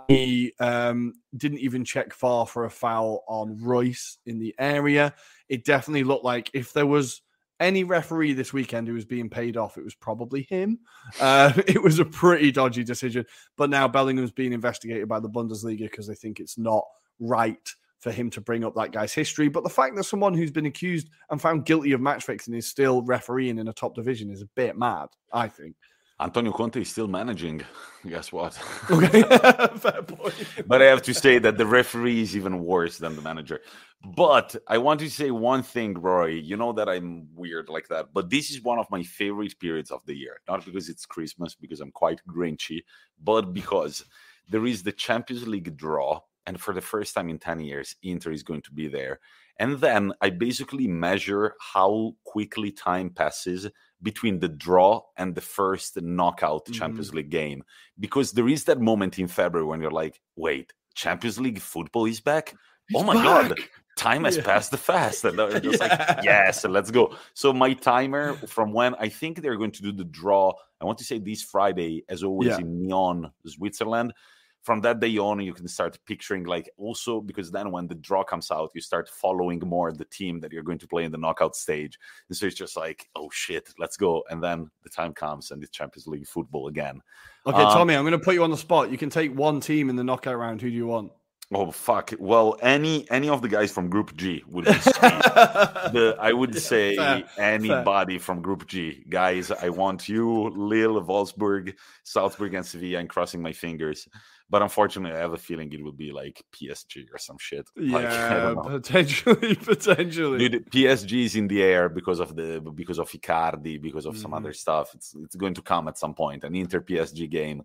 He didn't even check VAR for a foul on Royce in the area. It definitely looked like if there was any referee this weekend who was being paid off, it was probably him. It was a pretty dodgy decision. But now Bellingham's being investigated by the Bundesliga because they think it's not right for him to bring up that guy's history. But the fact that someone who's been accused and found guilty of match fixing is still refereeing in a top division is a bit mad, I think. Antonio Conte is still managing. Guess what? Okay, fair point. But I have to say that the referee is even worse than the manager. But I want to say one thing, Roy. You know that I'm weird like that. But this is one of my favorite periods of the year. Not because it's Christmas, because I'm quite grinchy, but because there is the Champions League draw. And for the first time in 10 years, Inter is going to be there. And then I basically measure how quickly time passes between the draw and the first knockout Champions League game. Because there is that moment in February when you're like, wait, Champions League football is back? He's my back. God, time has passed fast. And I'm just like, yes, let's go. So my timer from when I think they're going to do the draw, I want to say this Friday, as always, in Nyon, Switzerland. From that day on, you can start picturing, like, also because then when the draw comes out, you start following more the team that you're going to play in the knockout stage. And so it's just like, oh shit, let's go. And then the time comes and it's Champions League football again. Okay, Tommy, I'm going to put you on the spot. You can take one team in the knockout round. Who do you want? Oh, fuck. Well, any of the guys from Group G would be sweet. I would say anybody from Group G. Guys, I want you, Lille, Wolfsburg, Salzburg, and Sevilla, and crossing my fingers. But unfortunately, I have a feeling it would be like PSG or some shit. Yeah, potentially. Dude, PSG is in the air because of Icardi, because of some other stuff. It's going to come at some point, an Inter PSG game.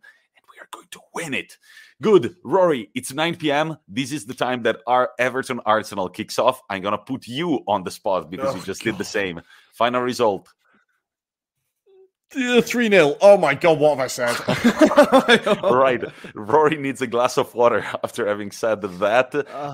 Are going to win it. Good. Rory, it's 9 p.m. This is the time that our Everton Arsenal kicks off. I'm going to put you on the spot because you just did the same. Final result. 3-0. Oh my God, what have I said? Right. Rory needs a glass of water after having said that.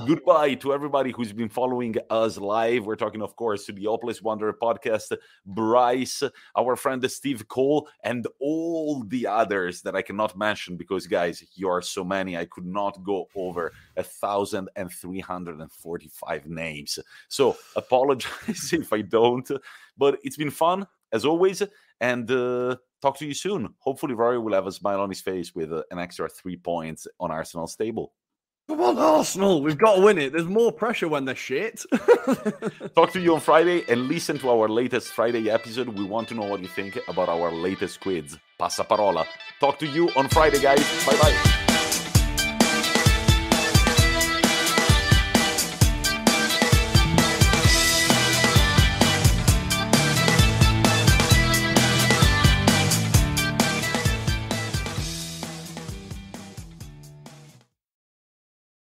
Goodbye to everybody who's been following us live. We're talking, of course, to the Hopeless Wanderer podcast, Bryce, our friend Steve Cole, and all the others that I cannot mention because, guys, you are so many. I could not go over 1,345 names. So apologize if I don't, but it's been fun as always. And talk to you soon. Hopefully, Rory will have a smile on his face with an extra 3 points on Arsenal's table. Come on, Arsenal. We've got to win it. There's more pressure when they're shit. Talk to you on Friday and listen to our latest Friday episode. We want to know what you think about our latest quiz. Passaparola. Talk to you on Friday, guys. Bye-bye.